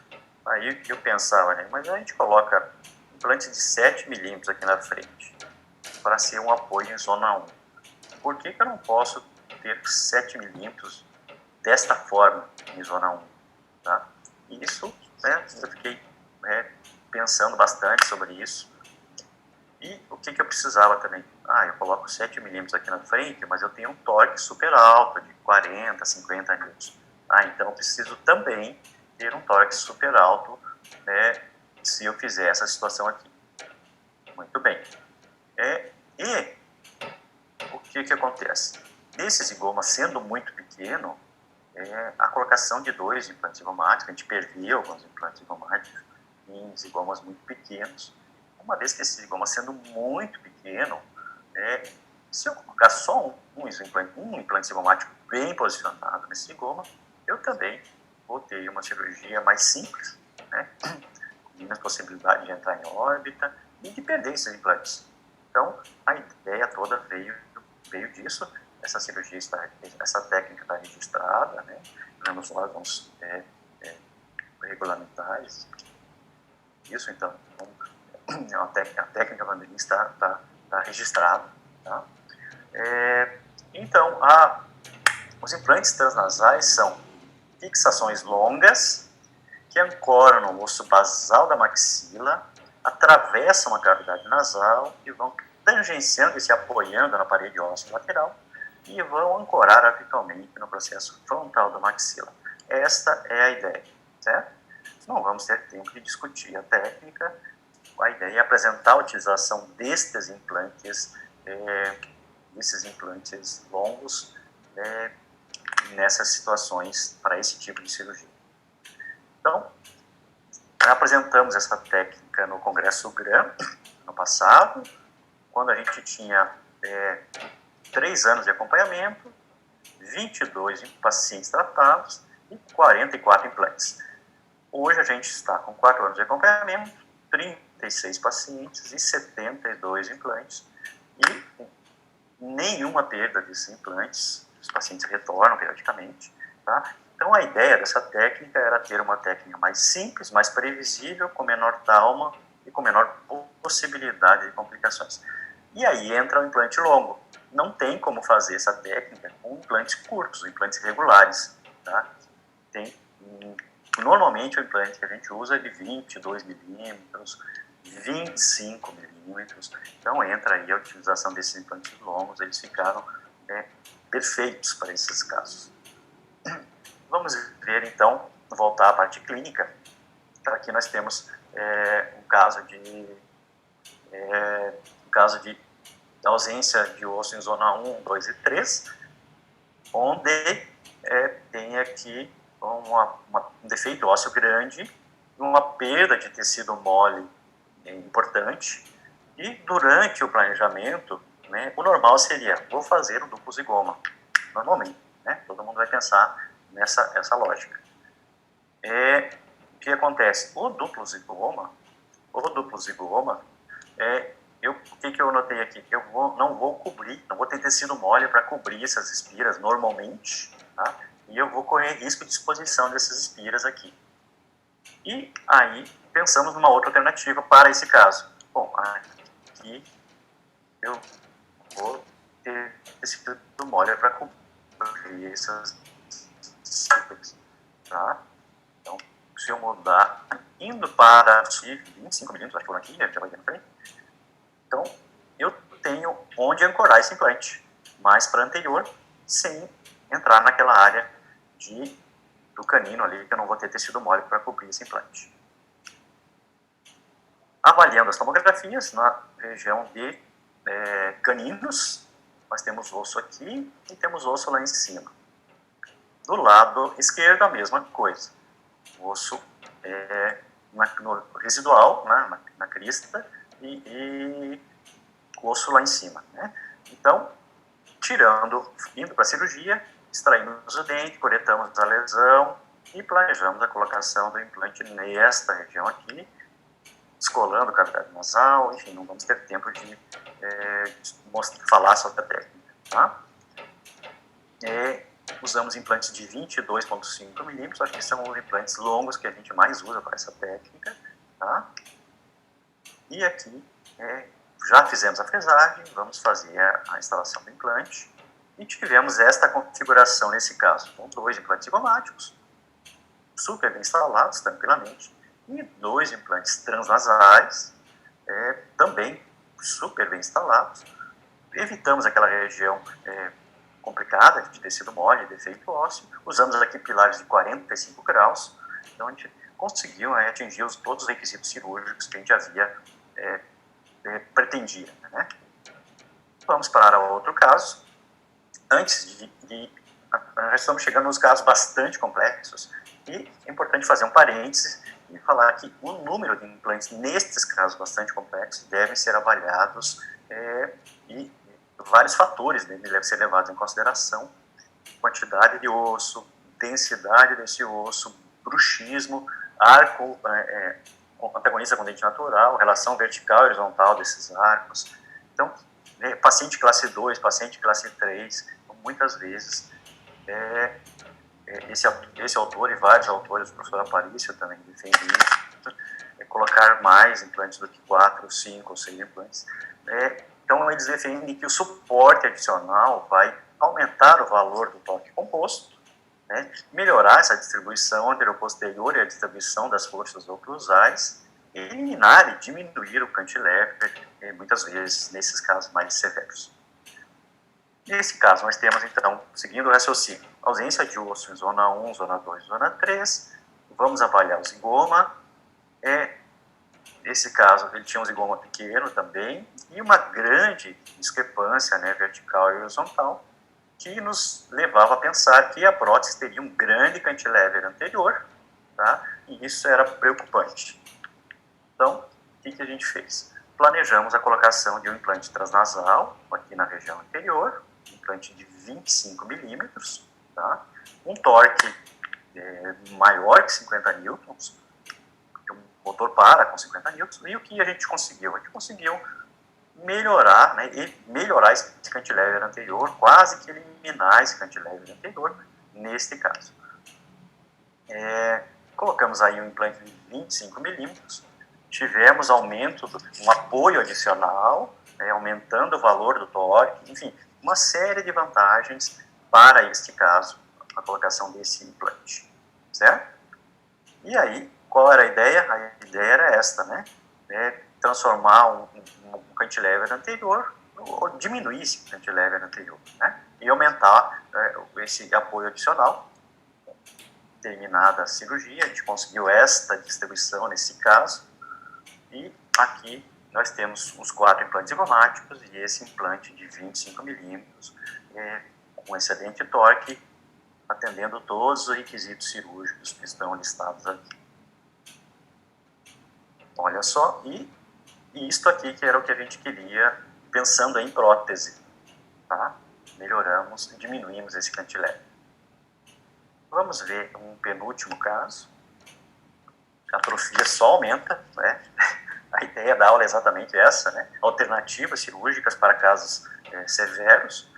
Aí eu pensava, né, mas a gente coloca implante de 7 milímetros aqui na frente para ser um apoio em zona 1. Por que eu não posso ter 7 milímetros desta forma em zona 1? Tá? Isso, né, eu fiquei pensando bastante sobre isso. E o que eu precisava também? Eu coloco 7 milímetros aqui na frente, mas eu tenho um torque super alto, de 40, 50 newtons. Então eu preciso também ter um torque super alto, né, se eu fizer essa situação aqui. Muito bem. E o que acontece? Esse zigoma sendo muito pequeno, a colocação de 2 implantes zigomáticos, a gente perdeu alguns implantes zigomáticos em zigomas muito pequenos. Uma vez que esse zigoma sendo muito pequeno, se eu colocar só um implante zigomático bem posicionado nesse zigoma, eu também vou ter uma cirurgia mais simples, né, com menos possibilidade de entrar em órbita e de perder esses implantes. Então, a ideia toda veio disso. Essa cirurgia essa técnica está registrada, né, nos órgãos regulamentares. Isso, então, a técnica Vanderlin está registrada. Tá? Então, os implantes transnasais são fixações longas que ancoram no osso basal da maxila, atravessam a cavidade nasal e vão tangenciando e se apoiando na parede óssea lateral e vão ancorar apicalmente no processo frontal da maxila. Esta é a ideia, certo? Não vamos ter tempo de discutir a técnica. A ideia é apresentar a utilização desses implantes longos nessas situações para esse tipo de cirurgia. Então, apresentamos essa técnica no Congresso GRAM, no passado, quando a gente tinha 3 anos de acompanhamento, 22 pacientes tratados e 44 implantes. Hoje a gente está com 4 anos de acompanhamento, 36 pacientes e 72 implantes e nenhuma perda desses implantes, os pacientes retornam periodicamente, tá? Então a ideia dessa técnica era ter uma técnica mais simples, mais previsível, com menor trauma e com menor possibilidade de complicações. E aí entra o implante longo. Não tem como fazer essa técnica com implantes curtos, implantes regulares, tá? Normalmente o implante que a gente usa é de 22 milímetros, 25 milímetros, então entra aí a utilização desses implantes longos, eles ficaram perfeitos para esses casos. Vamos ver então, voltar à parte clínica. Aqui nós temos um caso de ausência de osso em zona 1, 2 e 3, onde tem aqui um defeito ósseo grande, uma perda de tecido mole importante, e durante o planejamento, né, o normal seria, vou fazer um duplo zigoma, normalmente, né, todo mundo vai pensar nessa lógica. O que acontece? O duplo zigoma, o que eu notei aqui? Eu não vou cobrir, não vou ter tecido mole para cobrir essas espiras normalmente, tá? E eu vou correr risco de exposição dessas espiras aqui. E aí pensamos numa outra alternativa para esse caso. Bom, aqui eu vou ter tecido mole para cobrir essas espiras, tá? Então, se eu mudar, indo para 25 milímetros, acho que por aqui, já vai na frente, onde ancorar esse implante, mais para anterior, sem entrar naquela área do canino ali, que eu não vou ter tecido mole para cobrir esse implante. Avaliando as tomografias, na região de caninos, nós temos osso aqui e temos osso lá em cima. Do lado esquerdo, a mesma coisa. O osso no residual, né, na crista, e o osso lá em cima. Né? Então, indo para a cirurgia, extraímos o dente, coletamos a lesão e planejamos a colocação do implante nesta região aqui, descolando a cavidade nasal, enfim, não vamos ter tempo de falar sobre a técnica. Tá? Usamos implantes de 22,5 milímetros, acho que são os implantes longos que a gente mais usa para essa técnica. Tá? E aqui, já fizemos a fresagem, vamos fazer a instalação do implante, e tivemos esta configuração nesse caso, com 2 implantes zigomáticos, super bem instalados, tranquilamente, e 2 implantes transnasais, também super bem instalados. Evitamos aquela região complicada de tecido mole, defeito ósseo, usamos aqui pilares de 45 graus, então a gente conseguiu atingir todos os requisitos cirúrgicos que a gente havia pretendia. Né? Vamos para outro caso. Antes nós estamos chegando nos casos bastante complexos, e é importante fazer um parênteses e falar que o número de implantes nestes casos bastante complexos devem ser avaliados e vários fatores devem ser levados em consideração: quantidade de osso, densidade desse osso, bruxismo, arco antagonista com dente natural, relação vertical e horizontal desses arcos. Então, paciente classe 2, paciente classe 3, muitas vezes esse autor e vários autores, o professor Aparício também defende isso, colocar mais implantes do que 4, 5 ou 6 implantes. Então, eles defendem que o suporte adicional vai aumentar o valor do toque composto, né, melhorar essa distribuição anteroposterior e a distribuição das forças oclusais, eliminar e diminuir o cantilever, muitas vezes nesses casos mais severos. Nesse caso, nós temos, então, seguindo o raciocínio, ausência de osso em zona 1, zona 2, zona 3, vamos avaliar o zigoma. Nesse caso, ele tinha um zigoma pequeno também, e uma grande discrepância, né, vertical e horizontal, que nos levava a pensar que a prótese teria um grande cantilever anterior, tá? E isso era preocupante. Então, o que a gente fez? Planejamos a colocação de um implante transnasal, aqui na região anterior, um implante de 25 milímetros, tá? Um torque maior que 50 newtons, o motor para com 50 newtons, e o que a gente conseguiu? A gente conseguiu melhorar, né, esse cantilever anterior, quase que eliminar esse cantilever anterior, neste caso. Colocamos aí um implante de 25 milímetros, tivemos um apoio adicional, aumentando o valor do torque, enfim, uma série de vantagens para este caso, a colocação desse implante, certo? E aí, qual era a ideia? A ideia era esta, né? Transformar um cantilever anterior, ou diminuir esse cantilever anterior, né? E aumentar esse apoio adicional. Terminada a cirurgia, a gente conseguiu esta distribuição nesse caso, e aqui nós temos os 4 implantes zigomáticos e esse implante de 25 milímetros, com excelente torque, atendendo todos os requisitos cirúrgicos que estão listados aqui. Olha só, e isto aqui que era o que a gente queria, pensando em prótese, tá? Melhoramos, diminuímos esse cantilever. Vamos ver um penúltimo caso. A atrofia só aumenta, né? A ideia da aula é exatamente essa, né? Alternativas cirúrgicas para casos severos.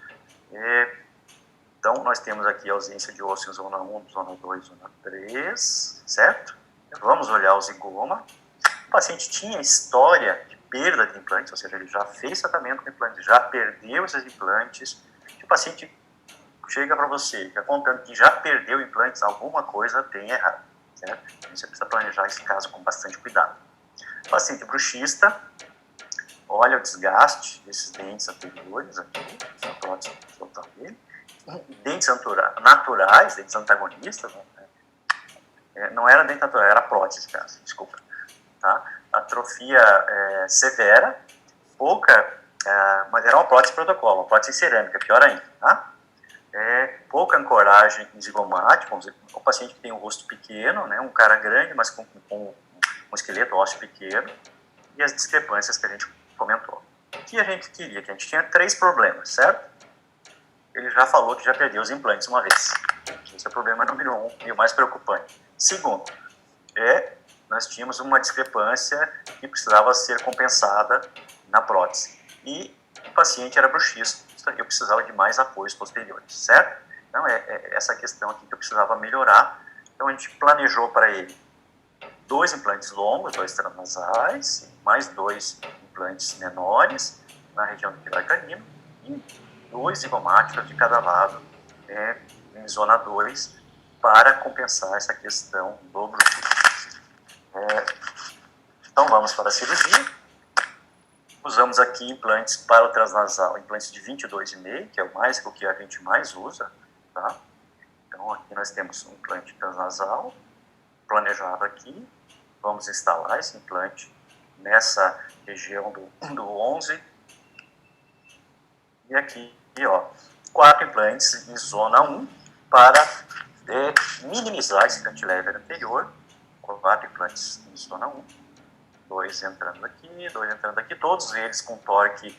Então, nós temos aqui a ausência de osso em zona 1, zona 2, zona 3, certo? Vamos olhar o zigoma. O paciente tinha história de perda de implantes, ou seja, ele já fez tratamento com implantes, já perdeu esses implantes. Se o paciente chega para você, já contando que já perdeu implantes, alguma coisa tem errado, certo? Então, você precisa planejar esse caso com bastante cuidado. Paciente bruxista, olha o desgaste desses dentes anteriores aqui, a prótese total dele. Dentes naturais, dentes antagonistas, não era dente natural, era prótese, caso, desculpa. Tá? Atrofia severa, pouca, mas era uma prótese protocolo, uma prótese cerâmica, pior ainda. Tá? Pouca ancoragem zigomática, vamos dizer, o paciente que tem um rosto pequeno, né, um cara grande, mas com um esqueleto ósseo pequeno, e as discrepâncias que a gente comentou. O que a gente queria? Que a gente tinha 3 problemas, certo? Ele já falou que já perdeu os implantes uma vez. Esse é o problema número 1 e o mais preocupante. Segundo, nós tínhamos uma discrepância que precisava ser compensada na prótese. E o paciente era bruxista, eu precisava de mais apoios posteriores, certo? Então, essa questão aqui que eu precisava melhorar. Então, a gente planejou para ele 2 implantes longos, 2 transnasais, mais 2 implantes menores na região do pilar canino e 2 zigomáticos de cada lado em zona 2 para compensar essa questão do bruxismo. Então, vamos para a cirurgia. Usamos aqui implantes para o transnasal, implantes de 22,5, que é o que a gente mais usa. Tá? Então, aqui nós temos um implante transnasal planejado aqui. Vamos instalar esse implante nessa região do 11. E aqui, 4 implantes em zona 1 para minimizar esse cantilever anterior. 4 implantes em zona 1. 2 entrando aqui, todos eles com torque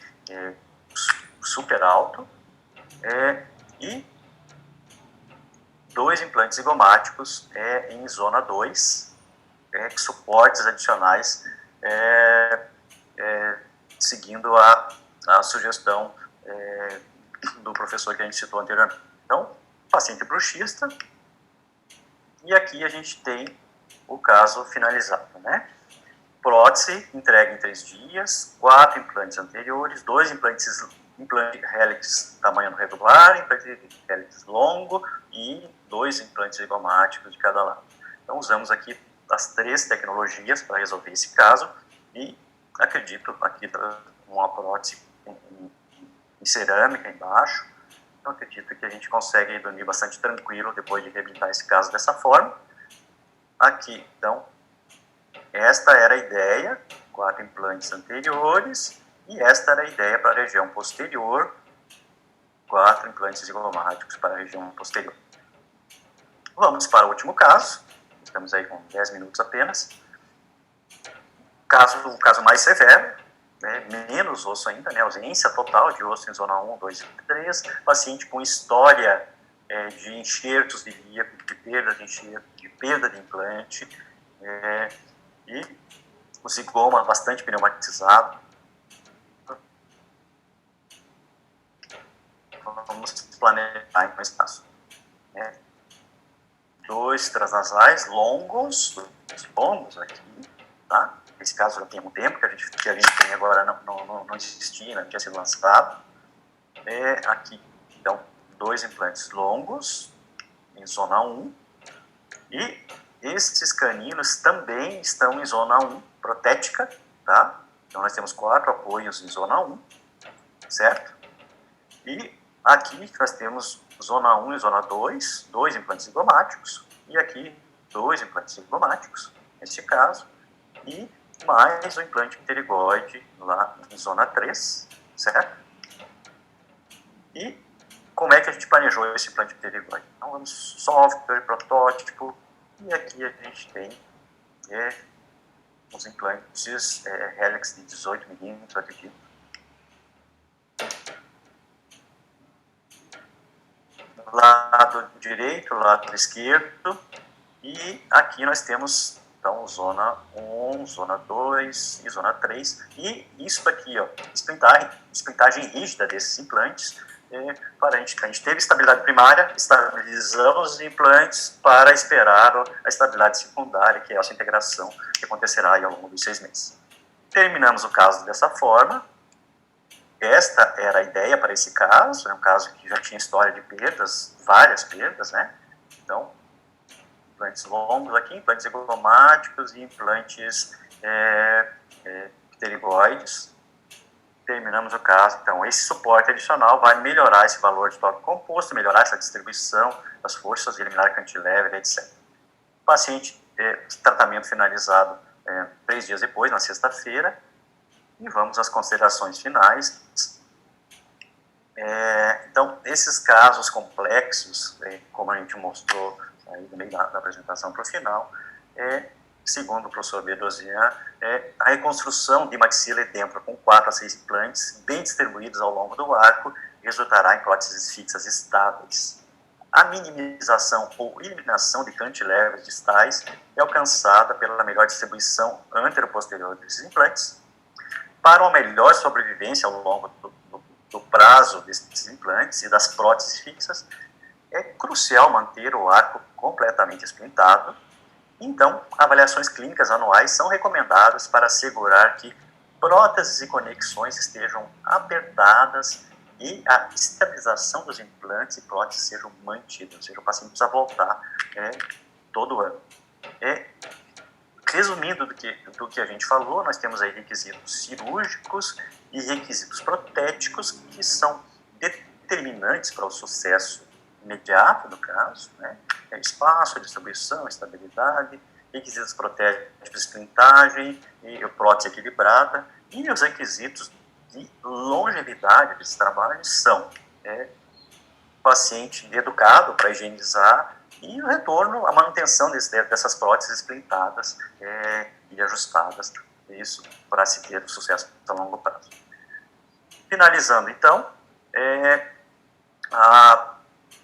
super alto. E 2 implantes zigomáticos em zona 2, suportes adicionais, seguindo a sugestão do professor que a gente citou anteriormente. Então, paciente bruxista, e aqui a gente tem o caso finalizado, né? Prótese entregue em 3 dias, 4 implantes anteriores, 2 implante hélix tamanho regular, implante hélix longo e 2 implantes zigomáticos de cada lado. Então, usamos aqui as 3 tecnologias para resolver esse caso e acredito aqui uma prótese em cerâmica embaixo. Então, acredito que a gente consegue dormir bastante tranquilo depois de reabilitar esse caso dessa forma. Aqui, então, esta era a ideia, 4 implantes anteriores, e esta era a ideia para a região posterior, 4 implantes zigomáticos para a região posterior. Vamos para o último caso, estamos aí com 10 minutos apenas. O caso mais severo, menos osso ainda, ausência total de osso em zona 1, 2 e 3, paciente com história de enxertos de ilíaco, de perda de enxerto, de perda de implante, e o zigoma bastante pneumatizado. Vamos planejar em um espaço. 2 transnasais longos aqui, tá? Nesse caso já tem um tempo que a gente tem agora não existia, não tinha sido lançado. Aqui, então, 2 implantes longos em zona 1 e esses caninos também estão em zona 1 protética, tá? Então, nós temos 4 apoios em zona 1, certo? E aqui nós temos zona 1 e zona 2, 2 implantes zigomáticos, e aqui 2 implantes zigomáticos, neste caso, e mais o implante pterigoide lá em zona 3, certo? E como é que a gente planejou esse implante pterigoide? Então, vamos software, protótipo, e aqui a gente tem os implantes Helix de 18 milímetros, acredito. Lado direito, lado esquerdo, e aqui nós temos, então, zona 1, zona 2 e zona 3, e isso aqui, espintagem rígida desses implantes, a gente teve estabilidade primária, estabilizamos os implantes para esperar a estabilidade secundária, que é essa integração que acontecerá aí ao longo dos 6 meses. Terminamos o caso dessa forma. Esta era a ideia para esse caso, é um caso que já tinha história de perdas, várias perdas, né? Então, implantes longos aqui, implantes zigomáticos e implantes pterigoides. terminamos o caso. Então, esse suporte adicional vai melhorar esse valor de toque composto, melhorar essa distribuição das forças, eliminar cantilever, etc. O paciente, tratamento finalizado 3 dias depois, na sexta-feira, e vamos às considerações finais. Então, esses casos complexos, como a gente mostrou aí no meio da apresentação para o final, segundo o professor Bedosian, a reconstrução de maxila edêmpora com 4 a 6 implantes bem distribuídos ao longo do arco resultará em próteses fixas estáveis. A minimização ou eliminação de cantilevers distais é alcançada pela melhor distribuição antero-posterior desses implantes. Para uma melhor sobrevivência ao longo do prazo desses implantes e das próteses fixas, é crucial manter o arco completamente esplintado. Então, avaliações clínicas anuais são recomendadas para assegurar que próteses e conexões estejam apertadas e a estabilização dos implantes e próteses sejam mantidas, ou seja, o paciente precisa voltar todo ano. Resumindo do que a gente falou, nós temos aí requisitos cirúrgicos e requisitos protéticos que são determinantes para o sucesso imediato do caso, né? Espaço, distribuição, estabilidade, requisitos protéticos, esplintagem e prótese equilibrada, e os requisitos de longevidade desse trabalho são paciente educado para higienizar e o retorno, a manutenção dessas próteses esplintadas e ajustadas, isso para se ter o sucesso a longo prazo. Finalizando, então,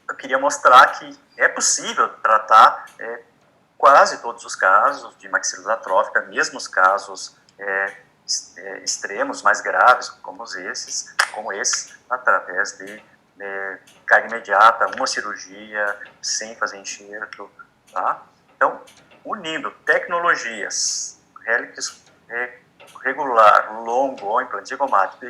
eu queria mostrar que é possível tratar quase todos os casos de maxilose atrófica, mesmo os casos extremos, mais graves, como esses, através de carga imediata, uma cirurgia, sem fazer enxerto, tá? Então, unindo tecnologias, hélix regular, longo ou implante zigomático,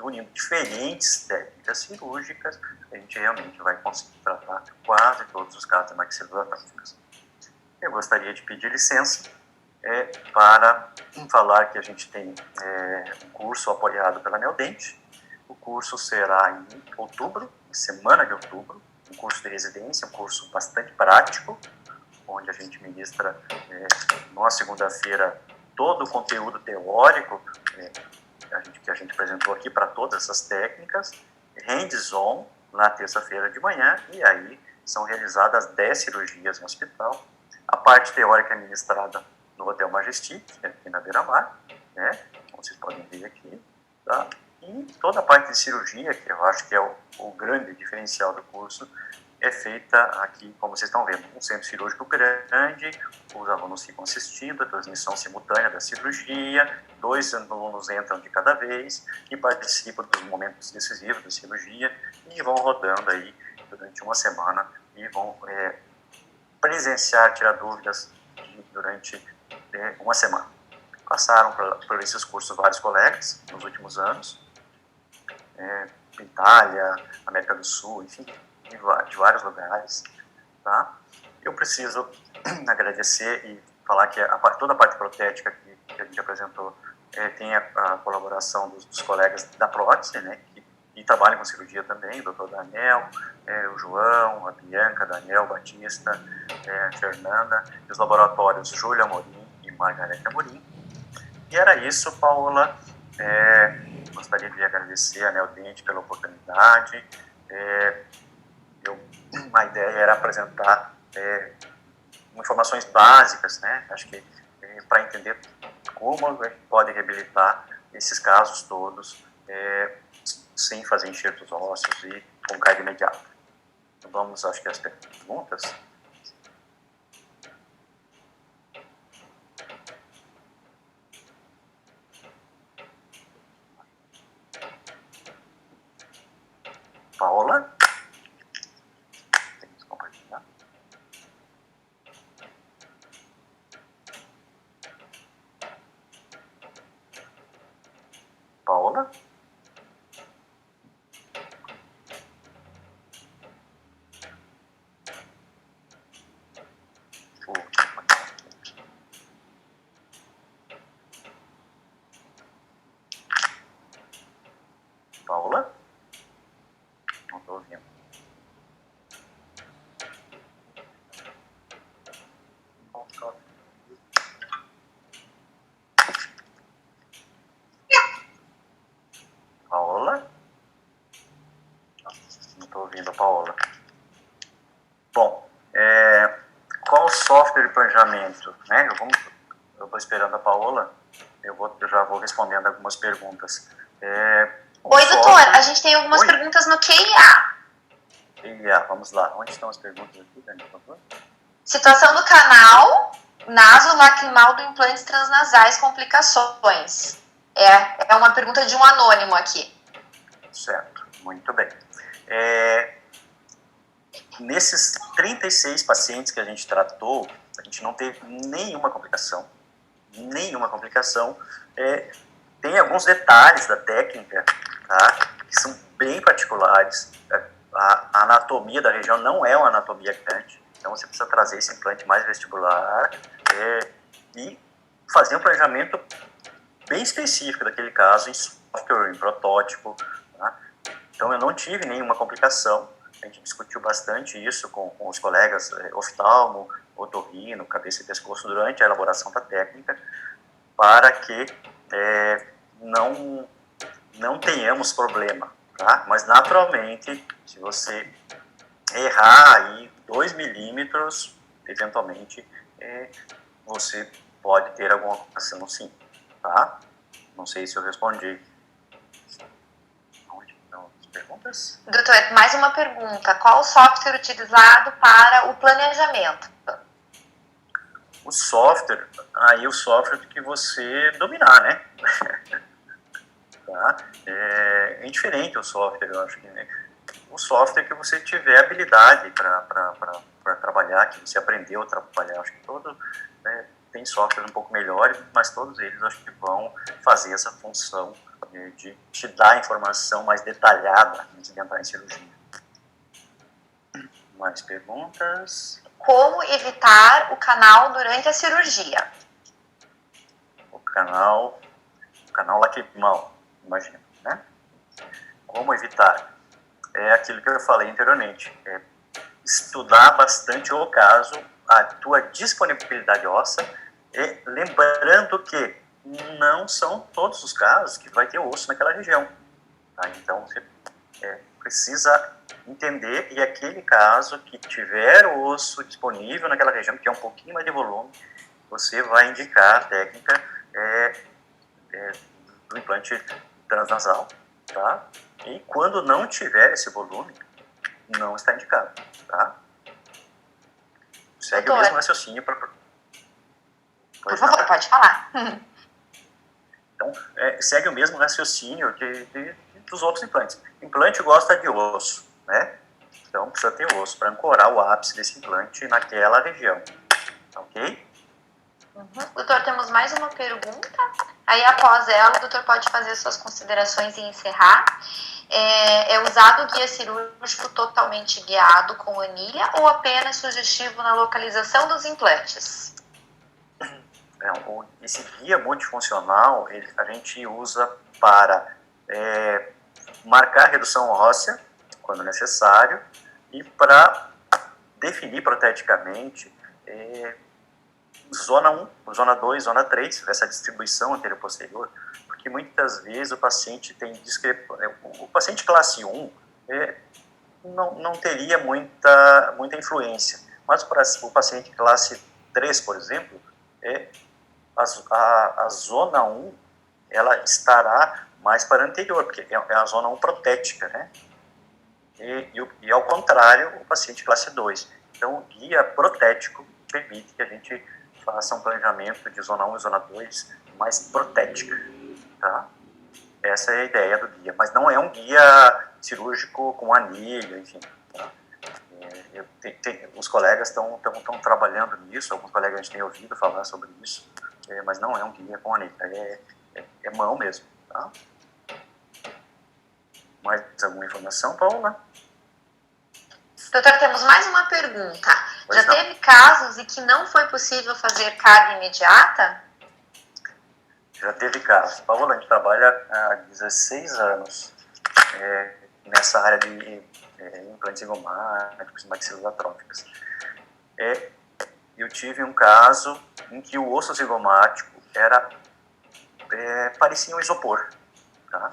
unindo diferentes técnicas cirúrgicas, a gente realmente vai conseguir tratar quase todos os casos de maxilose atróficas. Eu gostaria de pedir licença para falar que a gente tem um curso apoiado pela Neodente. O curso será em outubro, semana de outubro, um curso de residência, um curso bastante prático, onde a gente ministra, na segunda-feira, todo o conteúdo teórico que a gente apresentou aqui para todas essas técnicas, hands-on, na terça-feira de manhã, e aí são realizadas 10 cirurgias no hospital. A parte teórica é ministrada no Hotel Majestic, aqui na Beira-Mar, né, como vocês podem ver aqui, tá? E toda a parte de cirurgia, que eu acho que é o grande diferencial do curso, é feita aqui, como vocês estão vendo, um centro cirúrgico grande, os alunos ficam assistindo a transmissão simultânea da cirurgia, 2 alunos entram de cada vez e participam dos momentos decisivos da cirurgia e vão rodando aí durante uma semana e vão presenciar, tirar dúvidas durante uma semana. Passaram por esses cursos vários colegas nos últimos anos, Itália, América do Sul, enfim, de vários lugares, tá? Eu preciso agradecer e falar que toda a parte protética que a gente apresentou tem a colaboração dos colegas da prótese, né, que trabalham com cirurgia também, o Dr. Daniel, o João, a Bianca, Daniel, Batista, a Fernanda, e os laboratórios Júlia Amorim e Margareta Amorim. E era isso, Paola. Gostaria de agradecer a Neodente pela oportunidade. A ideia era apresentar informações básicas, né? Acho que para entender como a gente pode reabilitar esses casos todos sem fazer enxertos ósseos e com carga imediata. Então, vamos, acho que, às perguntas. Paola? Temos que compartilhar. Paola? Paola? Não estou ouvindo a Paola. Bom, qual software de planejamento? Né? Eu estou esperando a Paola, eu já vou respondendo algumas perguntas. Oi, doutor, a gente tem algumas perguntas no QIA. QIA, vamos lá. Onde estão as perguntas aqui, Dani, por favor? Situação do canal naso-lacrimal do implantes transnasais, complicações. É uma pergunta de um anônimo aqui. Certo, muito bem. Nesses 36 pacientes que a gente tratou, a gente não teve nenhuma complicação. Nenhuma complicação. Tem alguns detalhes da técnica, tá, que são bem particulares. A anatomia da região não é uma anatomia grande, então você precisa trazer esse implante mais vestibular e fazer um planejamento bem específico daquele caso, em software, em protótipo. Tá? Então eu não tive nenhuma complicação. A gente discutiu bastante isso com os colegas oftalmo, otorrino, cabeça e pescoço durante a elaboração da técnica, para que não tenhamos problema, tá? Mas naturalmente, se você errar aí 2 milímetros, eventualmente você pode ter alguma complicação sim, tá? Não sei se eu respondi. Onde estão as perguntas? Doutor, mais uma pergunta. Qual o software utilizado para o planejamento? O software, o software que você dominar, né? Tá? É indiferente o software, eu acho que, né? O software que você tiver habilidade para trabalhar, que você aprendeu a trabalhar, acho que tem softwares um pouco melhores, mas todos eles acho que vão fazer essa função de te dar informação mais detalhada antes de entrar em cirurgia. Mais perguntas? Como evitar o canal durante a cirurgia? O canal lacrimal, imagino, né? Como evitar? É aquilo que eu falei anteriormente, estudar bastante o caso, a tua disponibilidade óssea, lembrando que não são todos os casos que vai ter osso naquela região. Tá? Então, você precisa entender, e aquele caso que tiver o osso disponível naquela região, que é um pouquinho mais de volume, você vai indicar a técnica do implante transnasal, tá? E quando não tiver esse volume, não está indicado, tá? Segue o mesmo raciocínio para... Por favor, pode falar. Então, segue o mesmo raciocínio dos outros implantes. Implante gosta de osso, né? Então, precisa ter osso para ancorar o ápice desse implante naquela região, ok? Doutor, temos mais uma pergunta. Aí, após ela, o doutor pode fazer suas considerações e encerrar. É usado o guia cirúrgico totalmente guiado com anilha ou apenas sugestivo na localização dos implantes? Esse guia multifuncional, a gente usa para marcar redução óssea, quando necessário, e para definir proteticamente zona 1, zona 2, zona 3, essa distribuição anterior-posterior, porque muitas vezes o paciente tem discrepância. O paciente classe 1 não teria muita influência, mas o paciente classe 3, por exemplo, a zona 1 ela estará mais para a anterior, porque é a zona 1 protética, né? E ao contrário, o paciente classe 2. Então, o guia protético permite que a gente faça um planejamento de zona 1 e zona 2 mais protética, tá? Essa é a ideia do guia, mas não é um guia cirúrgico com anilha, enfim. Tá? Os colegas estão trabalhando nisso, alguns colegas a gente tem ouvido falar sobre isso, mas não é um guia com anilha, é mão mesmo, tá? Mais alguma informação, Paula? Doutor, temos mais uma pergunta. Pois Já teve casos em que não foi possível fazer carga imediata? Já teve casos. Paula, a gente trabalha há 16 anos nessa área de implantes zigomáticos, maxilas atróficas. eu tive um caso em que o osso zigomático parecia um isopor, tá?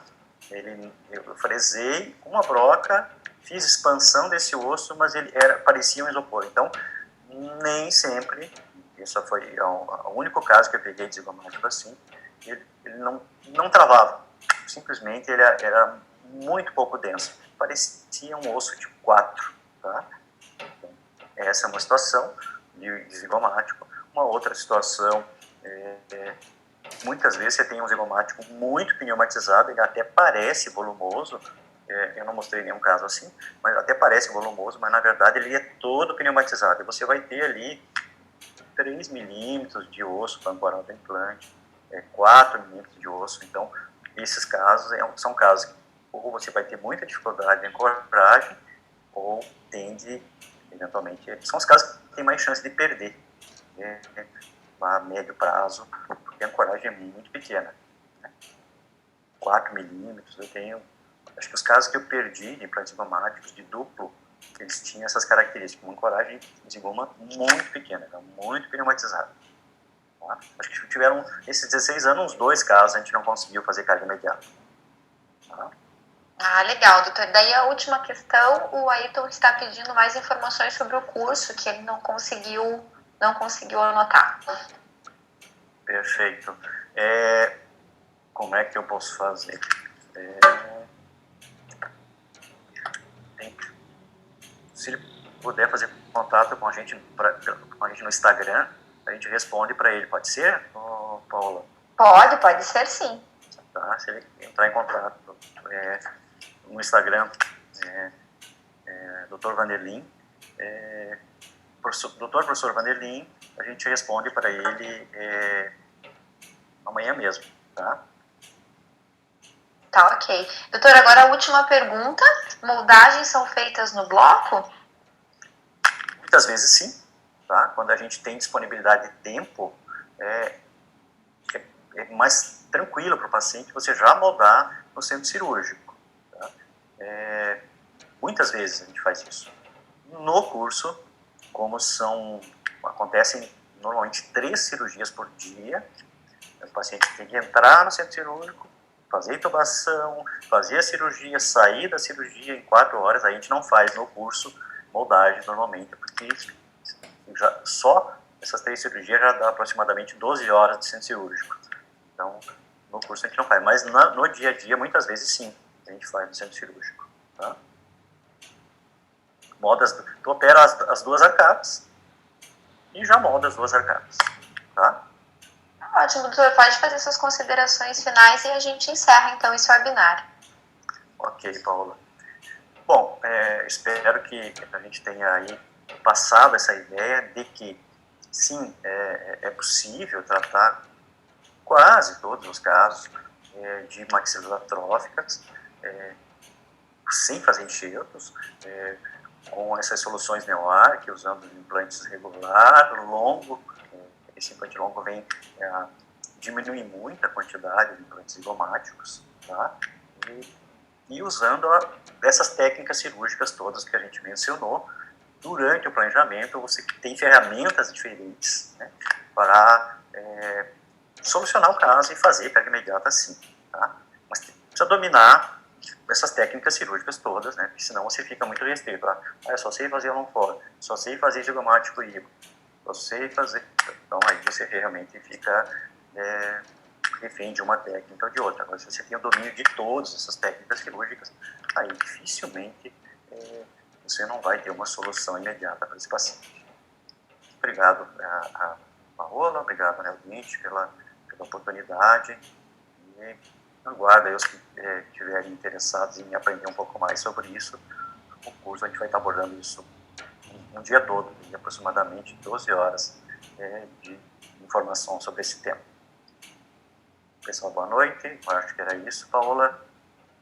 Eu fresei uma broca, fiz expansão desse osso, mas ele parecia um isopor. Então, nem sempre, esse foi o único caso que eu peguei de zigomático assim, ele não travava. Simplesmente ele era muito pouco denso. Parecia um osso tipo 4, tá? Então, essa é uma situação de zigomático. Uma outra situação muitas vezes você tem um zigomático muito pneumatizado, ele até parece volumoso, eu não mostrei nenhum caso assim, mas até parece volumoso, mas na verdade ele é todo pneumatizado. E você vai ter ali 3 milímetros de osso para ancorar o implante, 4 milímetros de osso. Então, esses casos são casos que ou você vai ter muita dificuldade de ancoragem, ou tende, eventualmente, são os casos que tem mais chance de perder a médio prazo, porque a ancoragem é muito pequena. 4 milímetros, eu tenho, acho que os casos que eu perdi de implantes zigomáticos de duplo, eles tinham essas características, uma ancoragem de zigoma muito pequena, muito pneumatizada. Tá? Acho que tiveram, nesses 16 anos, uns 2 casos a gente não conseguiu fazer carga imediata. Tá? Ah, legal, doutor. Daí a última questão, o Ayrton está pedindo mais informações sobre o curso, que ele não conseguiu anotar. Perfeito. Como é que eu posso fazer? Se ele puder fazer contato com a gente no Instagram, a gente responde para ele. Pode ser, Paula? Pode ser sim. Tá? Se ele entrar em contato no Instagram, Dr. Vanderlin, Dr. Professor Vanderlin, a gente responde para ele amanhã mesmo, tá? Tá, ok. Doutor, agora a última pergunta. Moldagens são feitas no bloco? Muitas vezes sim, tá? Quando a gente tem disponibilidade de tempo, é mais tranquilo para o paciente você já moldar no centro cirúrgico. Tá? Muitas vezes a gente faz isso. No curso, como acontecem normalmente 3 cirurgias por dia, o paciente tem que entrar no centro cirúrgico, fazer intubação, fazer a cirurgia, sair da cirurgia em 4 horas. A gente não faz no curso moldagem normalmente, porque só essas 3 cirurgias já dá aproximadamente 12 horas de centro cirúrgico. Então, no curso a gente não faz, mas no dia a dia, muitas vezes sim, a gente faz no centro cirúrgico. Tá? Tu opera as 2 arcadas e já molda as 2 arcadas. Tá? Ótimo, doutor. Pode fazer suas considerações finais e a gente encerra então esse webinar. Ok, Paula. Bom, espero que a gente tenha aí passado essa ideia de que sim, é possível tratar quase todos os casos de maxilas atróficas sem fazer enxertos, com essas soluções Neoarc, usando implantes regular, longo. Esse implante longo vem a diminuir muito a quantidade de implantes zigomáticos, tá? E usando essas técnicas cirúrgicas todas que a gente mencionou. Durante o planejamento, você tem ferramentas diferentes, né, para solucionar o caso e fazer carga imediata sim. Tá? Mas precisa dominar essas técnicas cirúrgicas todas, né, porque senão você fica muito restrito. Eu só sei fazer lonfora, só sei fazer zigomático híbrido, só sei fazer... Então aí você realmente fica refém de uma técnica ou de outra. Agora, se você tem o domínio de todas essas técnicas cirúrgicas, aí dificilmente você não vai ter uma solução imediata para esse paciente. Obrigado a Paola, obrigado, né, ouvinte, pela oportunidade, e aguardo aí os que estiverem interessados em aprender um pouco mais sobre isso. O curso a gente vai estar abordando isso um dia todo, de aproximadamente 12 horas de informação sobre esse tema. Pessoal, boa noite. Eu acho que era isso, Paola.